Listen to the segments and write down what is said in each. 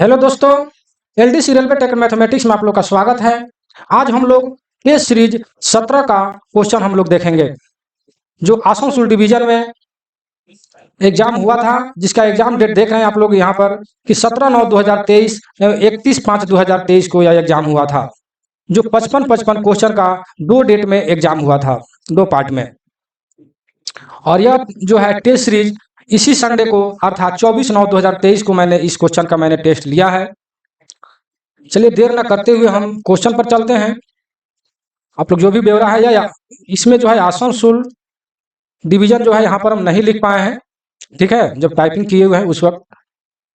Hello दोस्तों, LD serial पे take mathematics में आप लोग का स्वागत है। आज हम लोग टेस्ट सीरीज 17 का क्वेश्चन हम लोग देखेंगे, जो आसनसोल डिवीजन में एग्जाम हुआ था, जिसका एग्जाम डेट देख रहे हैं आप लोग यहाँ पर कि 17/9/2023 31/5/2023 को यह एग्जाम हुआ था, जो 55 क्वेश्चन का 2 डेट में एग्जाम हुआ था, 2 पार्ट में। और यह जो है टेस्ट सीरीज इसी संडे को अर्थात 24/9/2023 को मैंने इस क्वेश्चन का मैंने टेस्ट लिया है। चलिए देर न करते हुए हम क्वेश्चन पर चलते हैं। आप लोग जो भी ब्यौरा है या इसमें जो है आसनसोल डिवीजन जो है यहाँ पर हम नहीं लिख पाए हैं, ठीक है, जब टाइपिंग किए हुए हैं उस वक्त,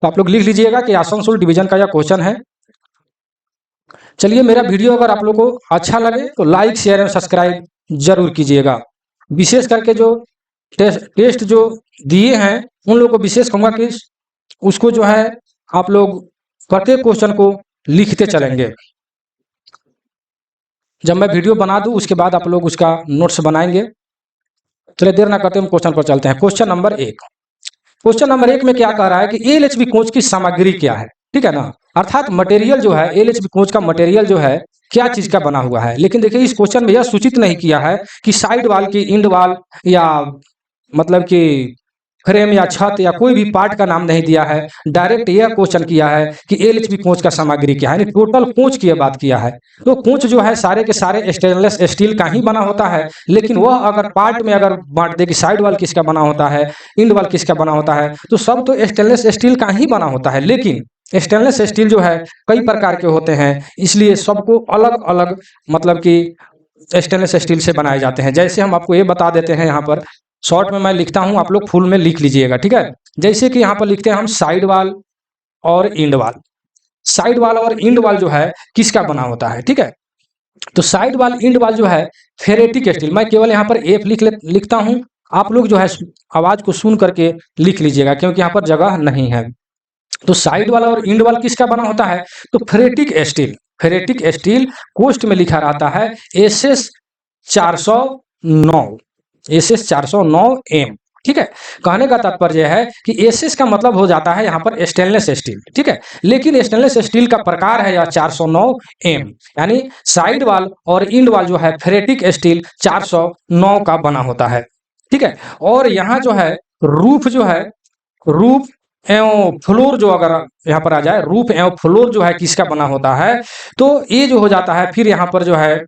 तो आप लोग लिख लीजिएगा कि आसनसोल डिवीजन का यह क्वेश्चन है। चलिए, मेरा वीडियो अगर आप लोग को अच्छा लगे तो लाइक शेयर एंड सब्सक्राइब जरूर कीजिएगा। विशेष करके जो टेस्ट जो दिए हैं उन लोगों को विशेष कहूँगा कि उसको जो है आप लोग प्रत्येक क्वेश्चन को लिखते चलेंगे। जब मैं वीडियो बना दूं उसके बाद आप लोग उसका नोट्स बनाएंगे। चलिए देर ना करते हम क्वेश्चन पर चलते हैं। Question number 1। क्वेश्चन नंबर 1 में क्या कह रहा है कि एलएचबी कोच की सामग्री क्या है, ठीक है ना, अर्थात मटेरियल जो है एलएचबी कोच का मटेरियल जो है क्या चीज का बना हुआ है। लेकिन देखिए इस क्वेश्चन में यह सूचित नहीं किया है कि साइड वाल की इंड वाल या मतलब कि फ्रेम या छत या कोई भी पार्ट का नाम नहीं दिया है। डायरेक्ट यह क्वेश्चन किया है कि एलएचबी कोच का सामग्री क्या है, यानी टोटल कोच की बात किया है। तो कोच जो है सारे के सारे स्टेनलेस स्टील का ही बना होता है, लेकिन वह अगर पार्ट में अगर बांट दे कि साइड वाल किसका बना होता है, इंड वाल किसका बना होता है, तो सब तो स्टेनलेस स्टील का ही बना होता है। लेकिन स्टेनलेस स्टील जो है कई प्रकार के होते हैं, इसलिए सबको अलग अलग मतलब कि स्टेनलेस स्टील से बनाए जाते हैं। जैसे हम आपको ये बता देते हैं, यहाँ पर शॉर्ट में मैं लिखता हूं, आप लोग फुल में लिख लीजिएगा, ठीक है। जैसे कि यहाँ पर लिखते हैं हम साइड वाल और इंड वाल। साइड वाल और इंड वाल जो है किसका बना होता है, ठीक है। तो साइड वाल इंड वाल जो है फेरेटिक स्टील, मैं केवल यहाँ पर एफ लिखता हूं, आप लोग जो है आवाज को सुन करके लिख लीजिएगा क्योंकि यहाँ पर जगह नहीं है। तो साइड वाला और इंड वाल किसका बना होता है, तो फेरेटिक स्टील। फेरेटिक स्टील कोष्ट में लिखा रहता है SS 409, SS 409 M, ठीक है। कहने का तात्पर्य है कि SS का मतलब हो जाता है यहाँ पर स्टेनलेस स्टील, ठीक है। लेकिन स्टेनलेस स्टील का प्रकार है यह 409 M, यानी साइड वाल और इंड वाल जो है फेरेटिक स्टील 409 का बना होता है, ठीक है। और यहाँ जो है रूफ जो है, रूफ एवं फ्लोर जो अगर यहाँ पर आ जाए, रूफ एवं फ्लोर जो है किसका बना होता है, तो ये जो हो जाता है फिर यहाँ पर जो है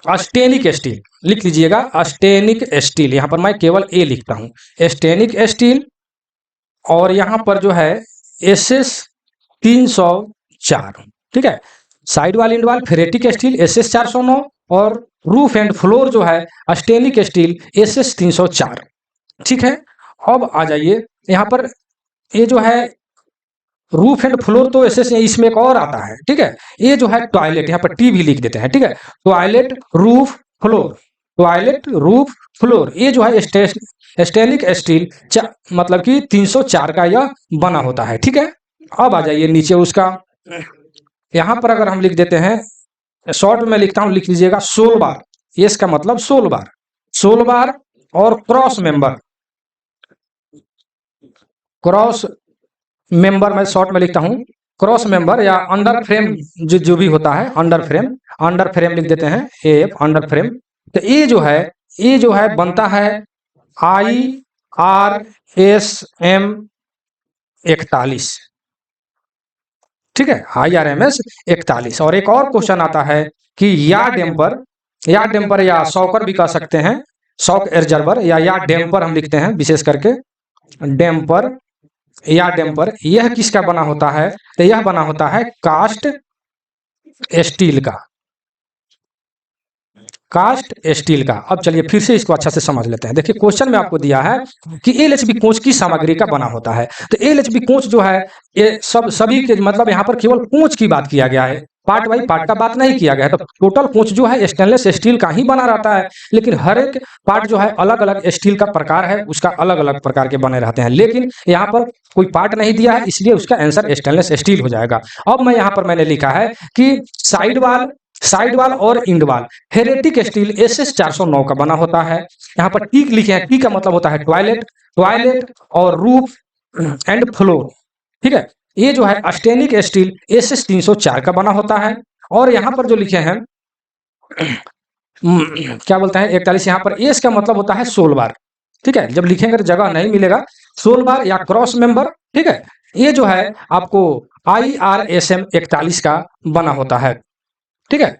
अस्टेनिक स्टील लिख लीजिएगा। अस्टेनिक स्टील, यहाँ पर मैं केवल ए लिखता हूँ, स्टेनिक स्टील। और यहाँ पर जो है SS 304, ठीक है। साइड वाल इंड वाल फेरेटिक स्टील SS 409 और रूफ एंड फ्लोर जो है अस्टेनिक स्टील SS 304, ठीक है। अब आ जाइए यहाँ पर, ये जो है रूफ एंड फ्लोर तो ऐसे इसमें एक और आता है, ठीक है। ये जो है टॉयलेट, यहाँ पर टी भी लिख देते हैं, ठीक है। Toilet roof floor, toilet roof floor, ये जो है स्टेनिक स्टील मतलब कि 304 का यह बना होता है, ठीक है। अब आ जाइए नीचे उसका, यहाँ पर अगर हम लिख देते हैं, शॉर्ट में लिखता हूं, लिख लीजिएगा 16 बार। ये इसका मतलब 16 बार, 16 बार। और क्रॉस मेंबर, क्रॉस मेंबर मैं शॉर्ट में लिखता हूं, क्रॉस मेंबर या अंडर फ्रेम जो भी होता है, अंडर फ्रेम, अंडर फ्रेम लिख देते हैं, एफ अंडर फ्रेम। तो ये जो है बनता है IRSM 41, ठीक है, IRMS 41। और एक और क्वेश्चन आता है कि या डेम्पर, या डेम्पर या सॉकर भी कह सकते हैं, शॉक एब्जॉर्बर या डेम्पर हम लिखते हैं विशेष करके, डेम्पर या डेम्पर, यह किसका बना होता है, तो यह बना होता है कास्ट स्टील का, कास्ट स्टील का। अब चलिए फिर से इसको अच्छा से समझ लेते हैं। देखिए क्वेश्चन में आपको दिया है कि एलएचबी कोच की सामग्री का बना होता है, तो एलएचबी कोच जो है ये सभी के मतलब यहाँ पर केवल कोच की बात किया गया है, पार्ट बाई पार्ट का बात नहीं किया गया है। तो टोटल कोच जो है स्टेनलेस स्टील का ही बना रहता है, लेकिन हर एक पार्ट जो है अलग अलग स्टील का प्रकार है, उसका अलग अलग प्रकार के बने रहते हैं। लेकिन यहाँ पर कोई पार्ट नहीं दिया है, इसलिए उसका आंसर स्टेनलेस स्टील हो जाएगा। अब मैं यहाँ पर मैंने लिखा है कि साइड वाल और इंड वाल फेरेटिक स्टील SS 409 का बना होता है। यहाँ पर टी लिखे हैं, टी का मतलब होता है टॉयलेट, टॉयलेट और रूफ एंड फ्लोर, ठीक है। ये जो है स्टेनिक स्टील SS 304 का बना होता है। और यहाँ पर जो लिखे हैं क्या बोलते हैं 41, यहाँ पर एस का मतलब होता है 16 बार। ठीक है, जब लिखेंगे तो जगह नहीं मिलेगा। 16 बार या क्रॉस मेंबर। ठीक है, ये जो है आपको IRSM 41 का बना होता है। ठीक है,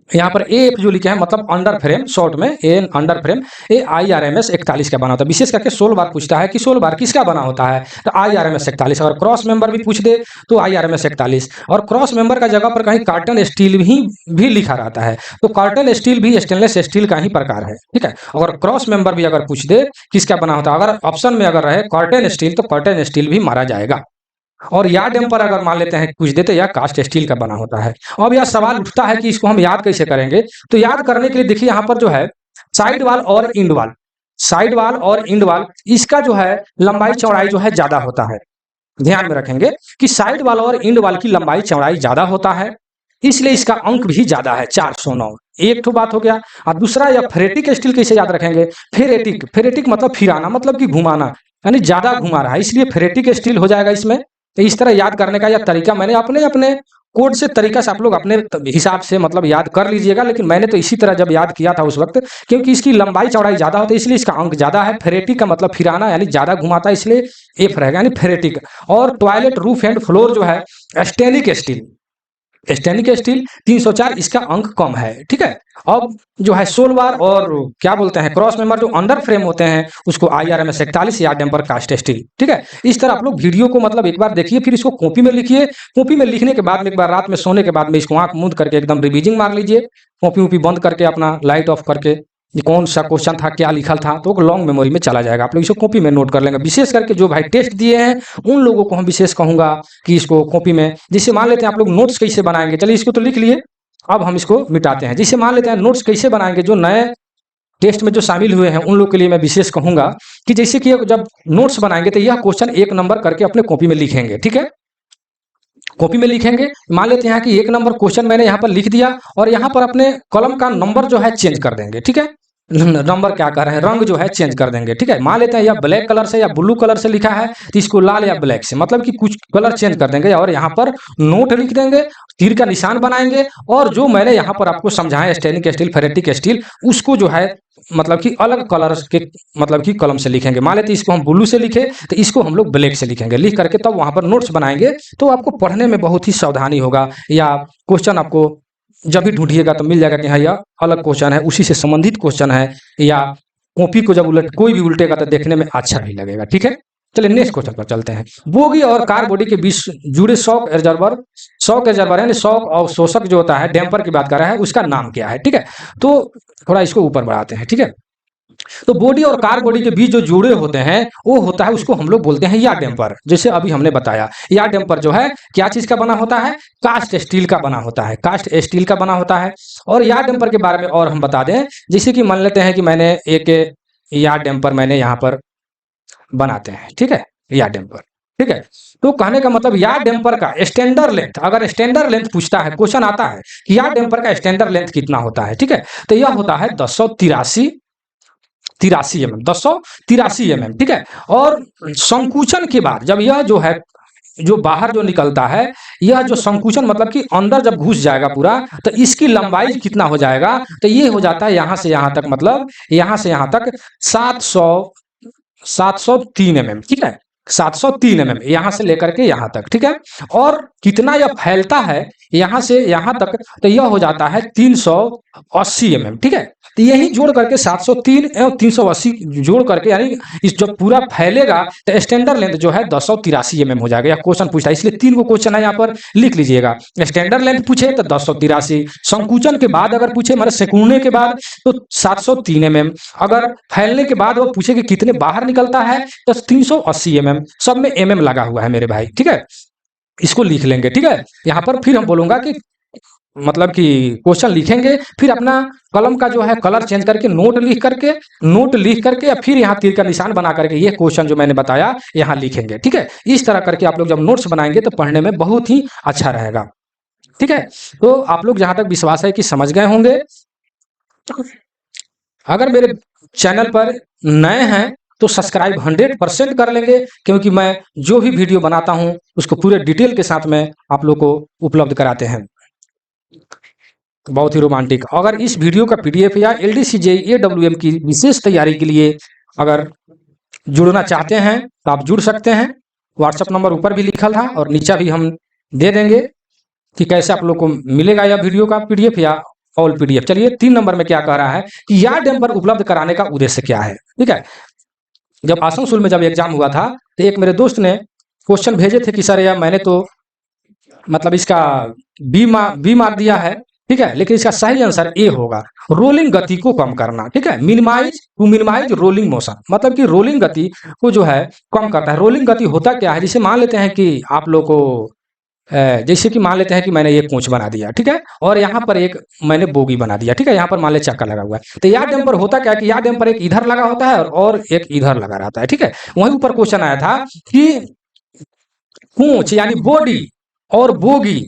यहाँ पर ए जो लिखे हैं मतलब अंडर फ्रेम, शॉर्ट में ए अंडर फ्रेम, ये IRMS 41 का बना होता है। विशेष करके 16 बार पूछता है कि 16 बार किसका बना होता है, तो IRMS 41। अगर क्रॉस मेंबर भी पूछ दे तो IRMS 41। और क्रॉस मेंबर का जगह पर कहीं कार्टन स्टील भी लिखा रहता है, तो कार्टन स्टील भी स्टेनलेस स्टील का ही प्रकार है। ठीक है, अगर क्रॉस मेंबर भी अगर पूछ दे किसका बना होता है, अगर ऑप्शन में अगर रहे कार्टन स्टील तो कार्टन स्टील भी मारा जाएगा। और यार्ड डैम्पर अगर मान लेते हैं कुछ देते, या कास्ट स्टील का बना होता है। अब यह सवाल उठता है कि इसको हम याद कैसे करेंगे, तो याद करने के लिए देखिए यहाँ पर जो है साइड वाल और इंड वाल, साइड वाल और इंड वाल, इसका जो है लंबाई चौड़ाई जो है ज्यादा होता है। ध्यान में रखेंगे कि साइड वाल और इंड वाल की लंबाई चौड़ाई ज्यादा होता है, इसलिए इसका अंक भी ज्यादा है 409। एक तो बात हो गया। और दूसरा, या फेरेटिक स्टील कैसे याद रखेंगे, फेरेटिक, फेरेटिक मतलब फिराना, मतलब कि घुमाना, यानी ज्यादा घुमा रहा है, इसलिए फेरेटिक स्टील हो जाएगा इसमें। तो इस तरह याद करने का यह तरीका मैंने अपने अपने कोड से, तरीका से आप लोग अपने हिसाब से मतलब याद कर लीजिएगा, लेकिन मैंने तो इसी तरह जब याद किया था उस वक्त, क्योंकि इसकी लंबाई चौड़ाई ज्यादा होती है इसलिए इसका अंक ज्यादा है। फेरेटिक का मतलब फिराना यानी ज्यादा घुमाता है, इसलिए एफ रहेगा यानी फेरेटिक। और टॉयलेट रूफ एंड फ्लोर जो है स्टेनिक स्टील, स्टेनिक स्टील 304, इसका अंक कम है। ठीक है, अब जो है 16 बार और क्या बोलते हैं क्रॉस मेंबर जो अंडर फ्रेम होते हैं उसको IRMS 41 या डैम्पर कास्ट स्टील। ठीक है, इस तरह आप लोग वीडियो को मतलब एक बार देखिए, फिर इसको कॉपी में लिखिए। कॉपी में लिखने के बाद में एक बार रात में सोने के बाद में इसको आंख मूंद करके एकदम रिवीजिंग मार लीजिए, कॉपी वॉपी बंद करके अपना लाइट ऑफ करके, ये कौन सा क्वेश्चन था क्या लिखा था, तो लॉन्ग मेमोरी में चला जाएगा। आप लोग इसको कॉपी में नोट कर लेंगे। विशेष करके जो भाई टेस्ट दिए हैं उन लोगों को हम विशेष कहूंगा कि इसको कॉपी में, जिससे मान लेते हैं आप लोग नोट्स कैसे बनाएंगे, चलिए इसको तो लिख लिए, अब हम इसको मिटाते हैं। जिससे मान लेते हैं नोट्स कैसे बनाएंगे, जो नए टेस्ट में जो शामिल हुए हैं उन लोग के लिए मैं विशेष कहूंगा कि जैसे कि जब नोट्स बनाएंगे तो यह क्वेश्चन 1 नंबर करके अपने कॉपी में लिखेंगे। ठीक है, कॉपी में लिखेंगे, मान लेते हैं कि 1 नंबर क्वेश्चन मैंने यहाँ पर लिख दिया, और यहाँ पर अपने कलम का नंबर जो है चेंज कर देंगे। ठीक है, नंबर क्या कर रहे हैं, रंग जो है चेंज कर देंगे। ठीक है, मान लेते हैं या ब्लैक कलर से या ब्लू कलर से लिखा है तो इसको लाल या ब्लैक से, मतलब कि कुछ कलर चेंज कर देंगे, और यहाँ पर नोट लिख देंगे, तीर का निशान बनाएंगे, और जो मैंने यहाँ पर आपको समझाया स्टेनिक स्टील, फेरेटिक स्टील, उसको जो है मतलब कि अलग कलर के मतलब कि कलम से लिखेंगे। मान लेते इसको हम ब्लू से लिखे तो इसको हम लोग ब्लैक से लिखेंगे, लिख करके तब वहां पर नोट्स बनाएंगे, तो आपको पढ़ने में बहुत ही सावधानी होगा। या क्वेश्चन आपको जब भी ढूंढिएगा तो मिल जाएगा कि हाँ यह अलग क्वेश्चन है, उसी से संबंधित क्वेश्चन है, या कॉपी को जब उलट कोई भी उल्टेगा तो देखने में अच्छा भी लगेगा। ठीक है, चलिए नेक्स्ट क्वेश्चन पर चलते हैं। बोगी और कार बॉडी के बीच जुड़े शॉक एब्जॉर्बर, शॉक एब्जॉर्बर यानी शॉक और शोषक जो होता है, डैम्पर की बात कर रहा है, उसका नाम क्या है। ठीक है, तो थोड़ा इसको ऊपर बढ़ाते हैं। ठीक है, तो बॉडी और कार बॉडी के बीच जो जुड़े होते हैं वो होता है, उसको हम लोग बोलते हैं यार्ड डैम्पर। जैसे अभी हमने बताया, यार्ड डैम्पर जो है क्या चीज का बना होता है, कास्ट स्टील का बना होता है, कास्ट स्टील का बना होता है। और यार्ड डैम्पर के बारे में और हम बता दें, जैसे कि मान लेते हैं कि मैंने एक यार्ड डैम्पर मैंने यहाँ पर बनाते हैं। ठीक है, यार्ड डैम्पर। ठीक है, तो कहने का मतलब यार्ड डैम्पर का स्टैंडर्ड लेंथ, अगर स्टैंडर्ड लेंथ पूछता है, क्वेश्चन आता है कि यार्ड डैम्पर का स्टैंडर्ड लेंथ कितना होता है, ठीक है, तो यह होता है 1083 mm, 1083 mm। ठीक है, और संकुचन के बाद जब यह जो है जो बाहर जो निकलता है, यह जो संकुचन मतलब कि अंदर जब घुस जाएगा पूरा, तो इसकी लंबाई कितना हो जाएगा, तो ये हो जाता है यहाँ से यहाँ तक, मतलब यहाँ से यहाँ तक 703 mm। ठीक है, 703 mm यहाँ से लेकर के यहाँ तक। ठीक है, और कितना यह फैलता है यहाँ से यहाँ तक, तो यह हो जाता है 380 mm। ठीक है, तो यही जोड़ करके 703 एवं 380 जोड़ करके, यानी इस जब पूरा फैलेगा तो स्टैंडर्ड लेंथ जो है 1083 mm हो जाएगा। यह क्वेश्चन पूछता है, इसलिए 3 को क्वेश्चन है यहाँ पर, लिख लीजिएगा। स्टैंडर्ड लेंथ पूछे तो 1083, संकुचन के बाद अगर पूछे मतलब सिकुड़ने के बाद तो 703 mm, अगर फैलने के बाद वो पूछे कि कितने बाहर निकलता है तो 380 mm। सब में mm लगा हुआ है मेरे भाई। ठीक है, इसको लिख लेंगे। ठीक है, यहाँ पर फिर हम बोलूंगा कि मतलब कि क्वेश्चन लिखेंगे, फिर अपना कलम का जो है कलर चेंज करके नोट लिख करके या फिर यहाँ तीर का निशान बना करके ये क्वेश्चन जो मैंने बताया यहाँ लिखेंगे। ठीक है, इस तरह करके आप लोग जब नोट्स बनाएंगे तो पढ़ने में बहुत ही अच्छा रहेगा। ठीक है, तो आप लोग जहां तक विश्वास है कि समझ गए होंगे। अगर मेरे चैनल पर नए हैं तो सब्सक्राइब 100% कर लेंगे, क्योंकि मैं जो भी वीडियो बनाता हूं उसको पूरे डिटेल के साथ में आप लोग को उपलब्ध कराते हैं। बहुत ही रोमांटिक। अगर इस वीडियो का पीडीएफ या एलडीसी जेईई एडब्ल्यूएम की विशेष तैयारी के लिए अगर जुड़ना चाहते हैं तो आप जुड़ सकते हैं। व्हाट्सएप नंबर ऊपर भी लिखा था और नीचे भी हम दे देंगे कि कैसे आप लोग को मिलेगा यह वीडियो का पीडीएफ या ऑल पीडीएफ। चलिए 3 नंबर में क्या कह रहा है कि यह डैम्पर उपलब्ध कराने का उद्देश्य क्या है। ठीक है, जब आसनसोल में जब एग्जाम हुआ था तो एक मेरे दोस्त ने क्वेश्चन भेजे थे कि सर यार मैंने तो मतलब इसका बी मार्क दिया है, ठीक है, लेकिन इसका सही आंसर ए होगा, रोलिंग गति को कम करना। ठीक है, मिनिमाइज रोलिंग मोशन, मतलब कि रोलिंग गति को जो है कम करता है। रोलिंग गति होता क्या है, जैसे मान लेते हैं कि आप लोग को जैसे कि मान लेते हैं कि मैंने एक कोच बना दिया, ठीक है, और यहाँ पर एक मैंने बोगी बना दिया, ठीक है, यहाँ पर मान ले चक्का लगा हुआ है। तो यार डैम्पर होता क्या है कि यार डैम्पर एक इधर लगा होता है और एक इधर लगा रहता है। ठीक है, वहीं ऊपर क्वेश्चन आया था कि कोच यानी बॉडी और बोगी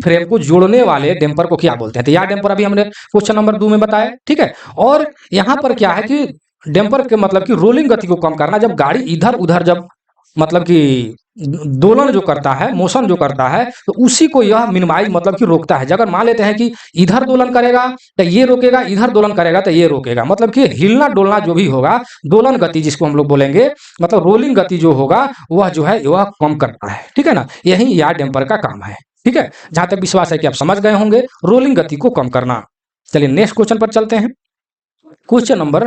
फ्रेम को जोड़ने वाले डैम्पर को क्या बोलते हैं। तो यार डैम्पर अभी हमने क्वेश्चन नंबर 2 में बताया। ठीक है, और यहाँ पर क्या है कि डैम्पर के मतलब कि रोलिंग गति को कम करना, जब गाड़ी इधर उधर जब मतलब कि दोलन जो करता है, मोशन जो करता है, तो उसी को यह मिनिमाइज मतलब कि रोकता है। अगर मान लेते हैं कि इधर दोलन करेगा तो ये रोकेगा, इधर दोलन करेगा तो ये रोकेगा, मतलब कि हिलना डोलना जो भी होगा, दोलन गति जिसको हम लोग बोलेंगे, मतलब रोलिंग गति जो होगा वह जो है वह कम करता है। ठीक है ना, यही यार डैम्पर का काम है। ठीक है, जहां तक विश्वास है कि आप समझ गए होंगे रोलिंग गति को कम करना। चलिए नेक्स्ट क्वेश्चन पर चलते हैं। क्वेश्चन नंबर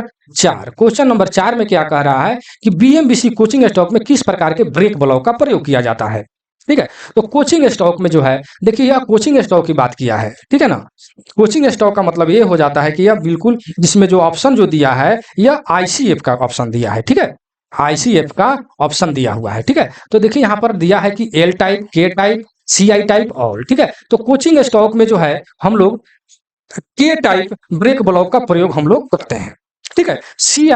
4 में क्या कह रहा है कि बीएमबीसी कोचिंग स्टॉक में किस प्रकार के ब्रेक ब्लॉक का प्रयोग किया जाता है। ठीक है, तो कोचिंग स्टॉक में जो है, देखिए यह कोचिंग स्टॉक की बात किया है। ठीक है ना, कोचिंग स्टॉक का मतलब ये हो जाता है कि यह बिल्कुल जिसमें जो ऑप्शन जो दिया है यह आईसीएफ का ऑप्शन दिया है। ठीक है, आईसीएफ का ऑप्शन दिया हुआ है। ठीक है, तो देखिए यहाँ पर दिया है कि एल टाइप, के टाइप, सीआई टाइप ऑल। ठीक है, तो कोचिंग स्टॉक में जो है हम लोग के टाइप ब्रेक ब्लॉक का प्रयोग हम लोग करते हैं। ठीक है, सी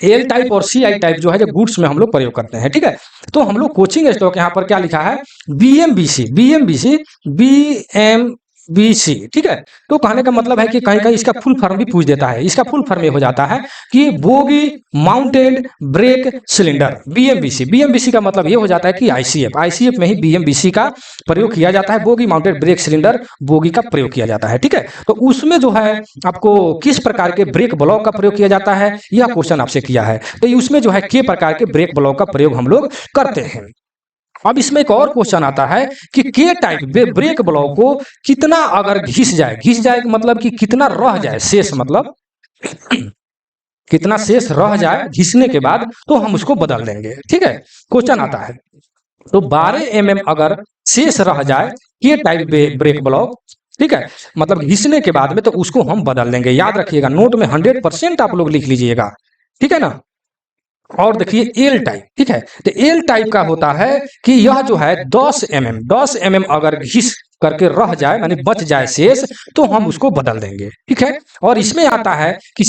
एल टाइप और सी आई टाइप जो है जो गुड्स में हम लोग प्रयोग करते हैं। ठीक है, तो हम लोग कोचिंग स्टॉक यहाँ पर क्या लिखा है, बीएमबीसी। ठीक है, तो कहने का मतलब है कि कहीं कहीं इसका फुल फॉर्म भी पूछ देता है। इसका फुल फॉर्म ये हो जाता है कि बोगी माउंटेड ब्रेक सिलेंडर, बीएमबीसी का मतलब ये हो जाता है कि आईसीएफ में ही बीएमबीसी का प्रयोग किया जाता है। Bogie mounted brake cylinder bogie का प्रयोग किया जाता है। ठीक है, तो उसमें जो है आपको किस प्रकार के ब्रेक ब्लॉक का प्रयोग किया जाता है यह क्वेश्चन आपसे किया है। तो उसमें जो है के प्रकार के ब्रेक ब्लॉक का प्रयोग हम लोग करते हैं। अब इसमें एक और क्वेश्चन आता है कि के टाइप ब्रेक ब्लॉक को कितना अगर घिस जाए मतलब कि कितना रह जाए शेष, मतलब कितना शेष रह जाए घिसने के बाद, तो हम उसको बदल देंगे। ठीक है, क्वेश्चन आता है तो 12 mm अगर शेष रह जाए के टाइप ब्रेक ब्लॉक, ठीक है, मतलब घिसने के बाद में, तो उसको हम बदल देंगे। याद रखिएगा, नोट में 100% आप लोग लिख लीजिएगा। ठीक है ना, और देखिए एल टाइप। ठीक है, तो एल टाइप का होता है कि यह जो है 10 mm अगर घिस करके रह जाए यानी बच जाए शेष, तो हम उसको बदल देंगे। ठीक है, और इसमें आता है कि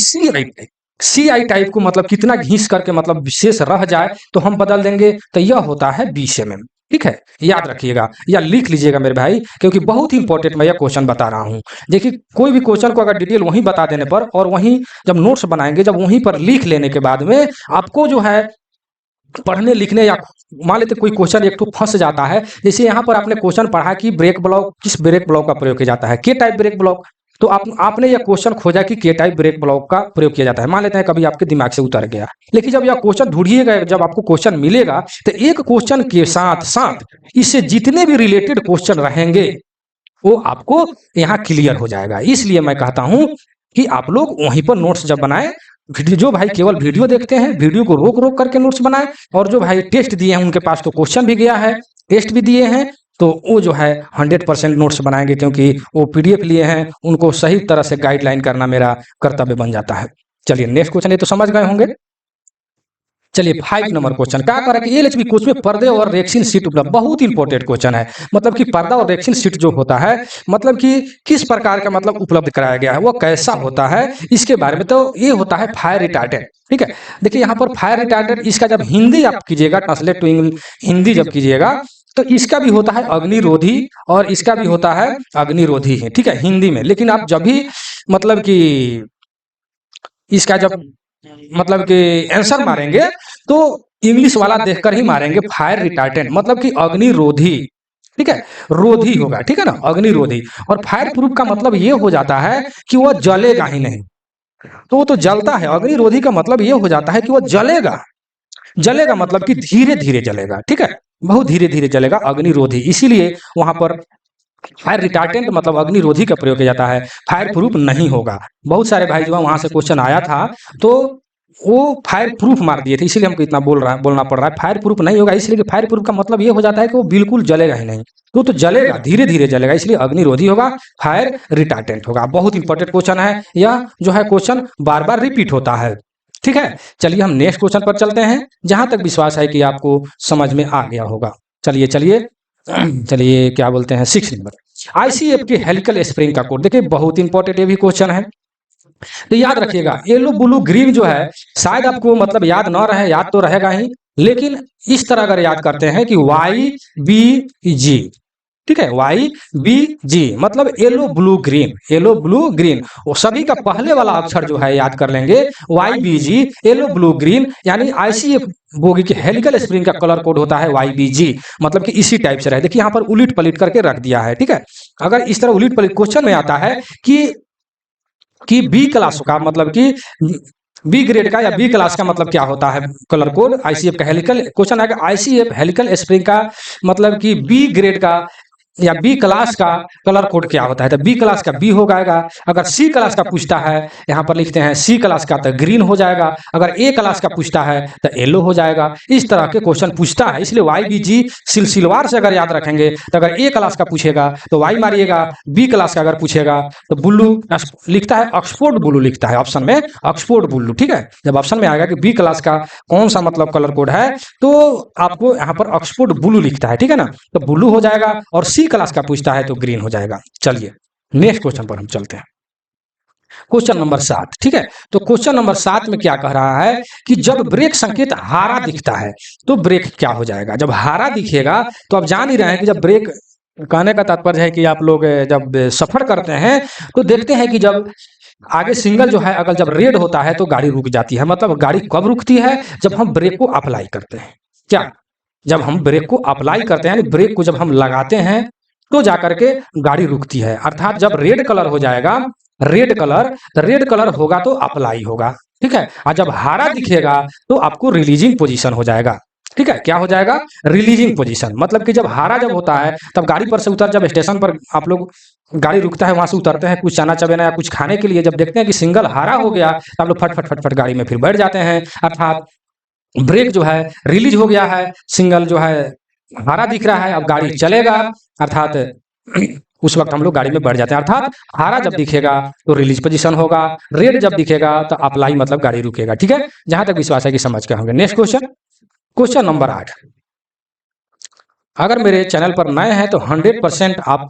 सी आई टाइप को मतलब कितना घिस करके मतलब शेष रह जाए तो हम बदल देंगे, तो यह होता है 20 mm। ठीक है, याद रखिएगा या लिख लीजिएगा मेरे भाई, क्योंकि बहुत ही इंपॉर्टेंट मैं यह क्वेश्चन बता रहा हूं। देखिए कोई भी क्वेश्चन को अगर डिटेल वहीं बता देने पर और वहीं जब नोट्स बनाएंगे, जब वहीं पर लिख लेने के बाद में आपको जो है पढ़ने लिखने या मान लेते कोई क्वेश्चन एक तो फंस जाता है। जैसे यहाँ पर आपने क्वेश्चन पढ़ा कि ब्रेक ब्लॉक किस ब्रेक ब्लॉक का प्रयोग किया जाता है, के टाइप ब्रेक ब्लॉक, तो आपने यह क्वेश्चन खोजा कि के टाइप ब्रेक ब्लॉक का प्रयोग किया जाता है। मान लेते हैं कभी आपके दिमाग से उतर गया, लेकिन जब यह क्वेश्चन ढूंढिएगा, जब आपको क्वेश्चन मिलेगा, तो एक क्वेश्चन के साथ साथ इससे जितने भी रिलेटेड क्वेश्चन रहेंगे वो आपको यहाँ क्लियर हो जाएगा। इसलिए मैं कहता हूं कि आप लोग वहीं पर नोट्स जब बनाएं, जो भाई केवल वीडियो देखते हैं वीडियो को रोक रोक करके नोट्स बनाएं, और जो भाई टेस्ट दिए हैं उनके पास तो क्वेश्चन भी गया है, टेस्ट भी दिए हैं, तो वो जो है 100% नोट्स बनाएंगे, क्योंकि वो पीडीएफ लिए हैं, उनको सही तरह से गाइडलाइन करना मेरा कर्तव्य बन जाता है। चलिए नेक्स्ट क्वेश्चन, ये तो समझ गए होंगे। चलिए 5 नंबर क्वेश्चन क्या कर रहा है कि एलएचबी कोच में पर्दे और रेक्सिन सीट उपलब्ध। बहुत इंपॉर्टेंट क्वेश्चन है, मतलब कि पर्दा और रेक्सिन सीट जो होता है मतलब कि किस प्रकार का मतलब उपलब्ध कराया गया है, वो कैसा होता है इसके बारे में। तो ये होता है फायर रिटार्डेंट। ठीक है, देखिए यहाँ पर फायर रिटार्डेंट, इसका जब हिंदी आप कीजिएगा, ट्रांसलेट टू हिंदी जब कीजिएगा, तो इसका भी होता है अग्निरोधी और इसका भी होता है अग्निरोधी है। ठीक है, हिंदी में। लेकिन आप जब भी मतलब कि इसका जब मतलब कि आंसर मारेंगे तो इंग्लिश वाला देखकर ही मारेंगे, फायर रिटार्टेंट मतलब कि अग्निरोधी, ठीक है, रोधी होगा, ठीक है ना, अग्निरोधी। और फायर प्रूफ का मतलब ये हो जाता है कि वह जलेगा ही नहीं, तो वो तो जलता है। अग्निरोधी का मतलब ये हो जाता है कि वह जलेगा, जलेगा मतलब कि धीरे धीरे जलेगा, ठीक है, बहुत धीरे धीरे जलेगा, अग्निरोधी। इसीलिए वहां पर फायर रिटार्टेंट मतलब अग्निरोधी का प्रयोग किया जाता है, फायर प्रूफ नहीं होगा। बहुत सारे भाई जो है वहां से क्वेश्चन आया था तो वो फायर प्रूफ मार दिए थे, इसीलिए हमको इतना बोलना पड़ रहा है। फायर प्रूफ नहीं होगा इसलिए कि फायर प्रूफ का मतलब ये हो जाता है कि वो बिल्कुल जलेगा ही नहीं, तो जलेगा, धीरे धीरे जलेगा, इसलिए अग्निरोधी होगा, फायर रिटार्टेंट होगा। बहुत इंपॉर्टेंट क्वेश्चन है यह, जो है क्वेश्चन बार बार रिपीट होता है, ठीक है। चलिए हम नेक्स्ट क्वेश्चन पर चलते हैं, जहां तक विश्वास है कि आपको समझ में आ गया होगा। चलिए चलिए चलिए, क्या बोलते हैं, 6 नंबर, आईसीएफ के हेलिकल स्प्रिंग का कोड। देखिए बहुत इंपॉर्टेंट ये भी क्वेश्चन है, तो याद रखिएगा येलो ब्लू ग्रीन जो है, शायद आपको मतलब याद ना रहे, याद तो रहेगा ही, लेकिन इस तरह अगर याद करते हैं कि वाई बी जी, ठीक है, वाई बी जी मतलब yellow blue green, yellow blue green, वो सभी का पहले वाला अक्षर जो है याद कर लेंगे, वाई बी जी, येलो ब्लू ग्रीन, यानी आईसीएफ बोगी के हेलिकल स्प्रिंग का कलर कोड होता है वाई बी जी, मतलब कि इसी टाइप से रहे। देखिए यहाँ पर उलट पलट करके रख दिया है, ठीक है। अगर इस तरह उलट पलट क्वेश्चन में आता है कि बी क्लास का मतलब कि बी ग्रेड का या बी क्लास का मतलब क्या होता है कलर कोड आईसीएफ का, हेलिकल क्वेश्चन आएगा आईसीएफ हेलिकल स्प्रिंग का मतलब कि बी ग्रेड का या बी क्लास का कलर कोड क्या होता है, तो बी क्लास का बी हो जाएगा। अगर सी क्लास का पूछता है, यहाँ पर लिखते हैं सी क्लास का, तो ग्रीन हो जाएगा। अगर ए क्लास का पूछता है तो येलो हो जाएगा। इस तरह के क्वेश्चन पूछता है, इसलिए वाई बी जी सिलसिलवार से अगर याद रखेंगे तो अगर ए क्लास का पूछेगा तो वाई मारिएगा, बी क्लास का अगर पूछेगा तो ब्लू लिखता है, ऑक्सफोर्ड ब्लू लिखता है ऑप्शन में, ऑक्सफोर्ड ब्लू, ठीक है। जब ऑप्शन में आएगा कि बी क्लास का कौन सा मतलब कलर कोड है, तो आपको यहाँ पर ऑक्सफोर्ड ब्लू लिखता है, ठीक है ना, तो ब्लू हो जाएगा। और सी क्लास का पूछता है तो ग्रीन हो जाएगा। चलिए नेक्स्ट क्वेश्चन पर हम चलते हैं, क्वेश्चन नंबर 7, ठीक है। तो क्वेश्चन नंबर 7 में क्या कह रहा है कि जब ब्रेक संकेत हारा दिखता है तो ब्रेक क्या हो जाएगा। जब हारा दिखेगा तो आप जान ही रहे हैं कि जब ब्रेक, कहने का तात्पर्य है कि आप लोग जब सफर करते हैं तो देखते हैं कि जब आगे सिंगल जो है अगर जब रेड होता है तो गाड़ी रुक जाती है। मतलब गाड़ी कब रुकती है, जब हम ब्रेक को अप्लाई करते हैं। क्या, जब हम ब्रेक को अप्लाई करते हैं, ब्रेक को जब हम लगाते हैं तो जाकर के गाड़ी रुकती है। अर्थात जब रेड कलर हो जाएगा, रेड कलर, तो रेड कलर होगा तो अप्लाई होगा, ठीक है। और जब हरा दिखेगा तो आपको रिलीजिंग पोजीशन हो जाएगा, ठीक है। क्या हो जाएगा, रिलीजिंग पोजीशन, मतलब कि जब हारा जब होता है तब गाड़ी पर से उतर, जब स्टेशन पर आप लोग गाड़ी रुकता है वहां से उतरते हैं कुछ चना चबेना या कुछ खाने के लिए, जब देखते हैं कि सिंगल हारा हो गया तो आप लोग फट फट फट फट गाड़ी में फिर बैठ जाते हैं। अर्थात ब्रेक जो है रिलीज हो गया है, सिंगल जो है हरा दिख रहा है, अब गाड़ी चलेगा, अर्थात उस वक्त हम लोग गाड़ी में बैठ जाते हैं। अर्थात हरा जब दिखेगा तो रिलीज पोजीशन होगा, रेड जब दिखेगा तो अप्लाई मतलब गाड़ी रुकेगा, ठीक है। जहां तक विश्वास है कि समझ के होंगे। नेक्स्ट क्वेश्चन, क्वेश्चन नंबर 8, अगर मेरे चैनल पर नए हैं तो 100% आप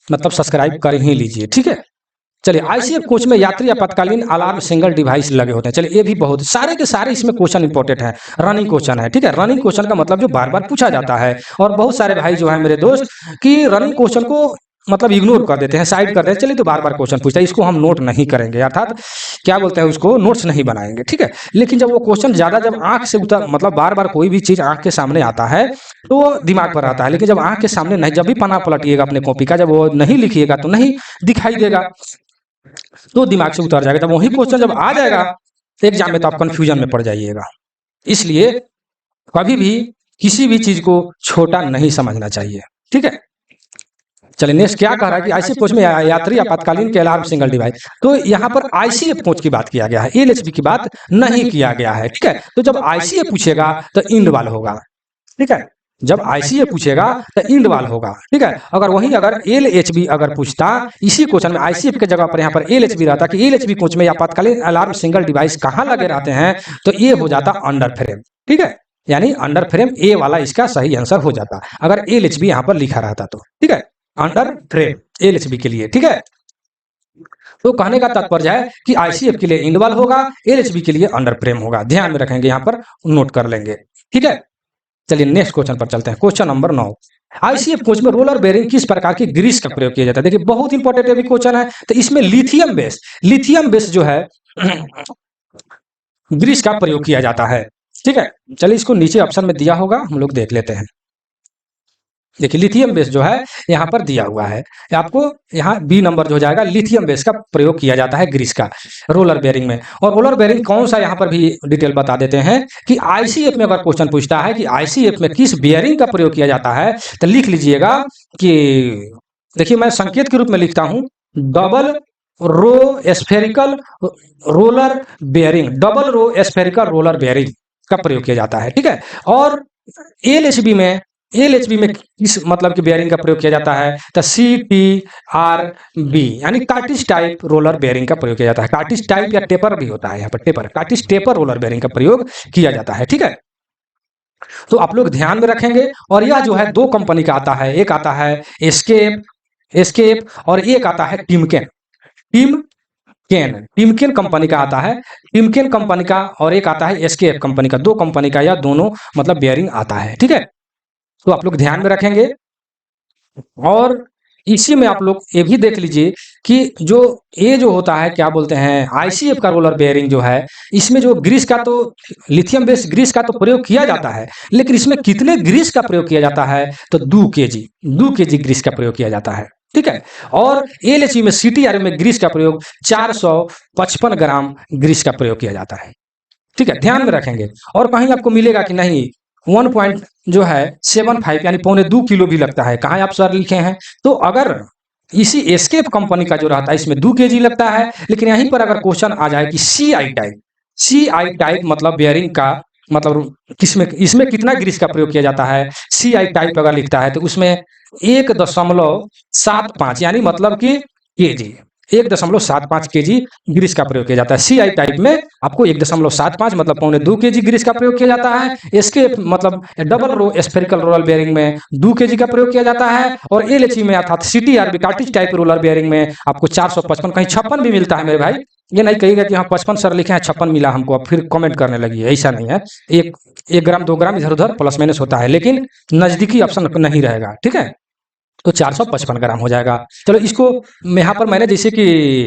मतलब सब्सक्राइब कर ही लीजिए, ठीक है। चलिए आईसीएफ कोच में यात्री आपातकालीन अलार्म सिंगल डिवाइस लगे होते हैं। चलिए ये भी बहुत सारे के सारे इसमें क्वेश्चन इंपॉर्टेंट है, रनिंग क्वेश्चन है, ठीक है। रनिंग क्वेश्चन का मतलब जो बार बार पूछा जाता है, और बहुत सारे भाई जो है मेरे दोस्त कि रनिंग क्वेश्चन को मतलब इग्नोर कर देते हैं, साइड कर देते हैं। चलिए तो बार बार क्वेश्चन पूछता है, इसको हम नोट नहीं करेंगे, अर्थात क्या बोलते हैं उसको, नोट्स नहीं बनाएंगे, ठीक है। लेकिन जब वो क्वेश्चन ज्यादा जब आंख से उतर, मतलब बार बार कोई भी चीज आंख के सामने आता है तो वो दिमाग पर आता है, लेकिन जब आंख के सामने नहीं, जब भी पन्ना पलटिएगा अपने कॉपी का, जब वो नहीं लिखिएगा तो नहीं दिखाई देगा, तो दिमाग से उतर जाएगा। तब वही क्वेश्चन जब आ जाएगा एग्जाम में तो आप कंफ्यूजन में पड़ जाइएगा। इसलिए कभी भी किसी भी चीज को छोटा नहीं समझना चाहिए, ठीक है। चलिए नेक्स्ट क्या कह रहा है कि आईसीएफ कोच में यात्री आपातकालीन के अलार्म सिंगल डिवाइस, तो यहाँ पर आईसीएफ कोच की बात किया गया है, एलएचबी की बात नहीं किया गया है, ठीक है। तो जब आईसीएफ पूछेगा तो इंड वाल होगा, ठीक है। जब आईसीएफ पूछेगा तो इंड वाल होगा, ठीक है। अगर वही अगर एलएचबी अगर पूछता इसी क्वेश्चन में आईसीएफ के जगह पर यहाँ पर एलएचबी रहता कि एलएचबी कोच में आपातकालीन अलार्म सिंगल डिवाइस कहाँ लगे रहते हैं, तो ये हो जाता अंडर फ्रेम, ठीक है। यानी अंडर फ्रेम ए वाला इसका सही आंसर हो जाता अगर एलएचबी यहाँ पर लिखा रहता तो, ठीक है। अंडर फ्रेम एलएचबी के लिए, ठीक है। तो कहने का तात्पर्य है कि आईसीएफ के लिए इंडवाल होगा, एलएचबी के लिए अंडर फ्रेम होगा। ध्यान में रखेंगे, यहाँ पर नोट कर लेंगे, ठीक है। चलिए नेक्स्ट क्वेश्चन पर चलते हैं, क्वेश्चन नंबर 9, आईसीएफ कोच में रोलर बेरिंग किस प्रकार की ग्रीस का प्रयोग किया जाता है। देखिए बहुत इंपॉर्टेंट ये भी क्वेश्चन है। तो इसमें लिथियम बेस जो है ग्रीस का प्रयोग किया जाता है। ठीक है, चलिए इसको नीचे ऑप्शन में दिया होगा, हम लोग देख लेते हैं। देखिए लिथियम बेस जो है यहाँ पर दिया हुआ है आपको, यहाँ बी नंबर जो हो जाएगा, लिथियम बेस का प्रयोग किया जाता है ग्रीस का रोलर बेयरिंग में। और रोलर बेयरिंग कौन सा, यहाँ पर भी डिटेल बता देते हैं कि आईसीएफ में अगर क्वेश्चन पूछता है कि आईसीएफ में किस बेयरिंग का प्रयोग किया जाता है, तो लिख लीजिएगा कि, देखिए मैं संकेत के रूप में लिखता हूं, double row spherical roller bearing, double row spherical roller bearing का प्रयोग किया जाता है। ठीक है, और एलएचबी में किस मतलब की बेयरिंग का प्रयोग किया जाता है, तो CTRB यानी कार्टिज टाइप रोलर बेयरिंग का प्रयोग किया जाता है। कार्टिज टाइप या टेपर भी होता है, यहाँ पर taper, cartridge taper roller bearing का प्रयोग किया जाता है। ठीक है, तो आप लोग ध्यान में रखेंगे। और यह जो है दो कंपनी का आता है, एक आता है एस्केप और एक आता है टिमकेन कंपनी का आता है, टिमकेन कंपनी का, और एक आता है एस्केप कंपनी का। दो कंपनी का या दोनों मतलब बेयरिंग आता है। ठीक है, तो आप लोग ध्यान में रखेंगे। और इसी में आप लोग ये भी देख लीजिए कि ये जो होता है क्या बोलते हैं, आईसीएफ का रोलर बेयरिंग जो है, इसमें जो ग्रीस का, तो लिथियम बेस ग्रीस का तो प्रयोग किया जाता है, लेकिन इसमें कितने ग्रीस का प्रयोग किया जाता है, तो 2 kg ग्रीस का प्रयोग किया जाता है। ठीक है, और एलएचबी में सीटीआर में ग्रीस का प्रयोग 455 ग्राम ग्रीस का प्रयोग किया जाता है। ठीक है, ध्यान में रखेंगे। और कहीं आपको मिलेगा कि नहीं 1.75 यानी 2.25 किलो भी लगता है, कहाँ आप सर लिखे हैं, तो अगर इसी एस्केप कंपनी का जो रहता है इसमें 2 kg लगता है, लेकिन यहीं पर अगर क्वेश्चन आ जाए कि सी आई टाइप मतलब बेयरिंग का मतलब किसमें, इसमें कितना ग्रीस का प्रयोग किया जाता है, सी आई टाइप अगर लिखता है तो उसमें 1.75 यानी मतलब कि केजी, 1.75 kg ग्रीस का प्रयोग किया जाता है। सी आई टाइप में आपको 1.75 मतलब 2.25 kg ग्रीस का प्रयोग किया जाता है। इसके मतलब double row spherical roller bearing में 2 kg का प्रयोग किया जाता है। और एलएचबी में अर्थात सीटीआरबी कार्टिज टाइप रोलर बेयरिंग में आपको 455, कहीं 56 भी मिलता है मेरे भाई, ये नहीं कहिएगा कि हाँ 55 सर लिखे हैं 56 मिला हमको, अब फिर कमेंट करने लगी है, ऐसा नहीं है। 1 ग्राम 2 ग्राम इधर उधर प्लस माइनस होता है, लेकिन नजदीकी ऑप्शन नहीं रहेगा। ठीक है, तो 455 ग्राम हो जाएगा। चलो इसको यहाँ पर मैंने जैसे कि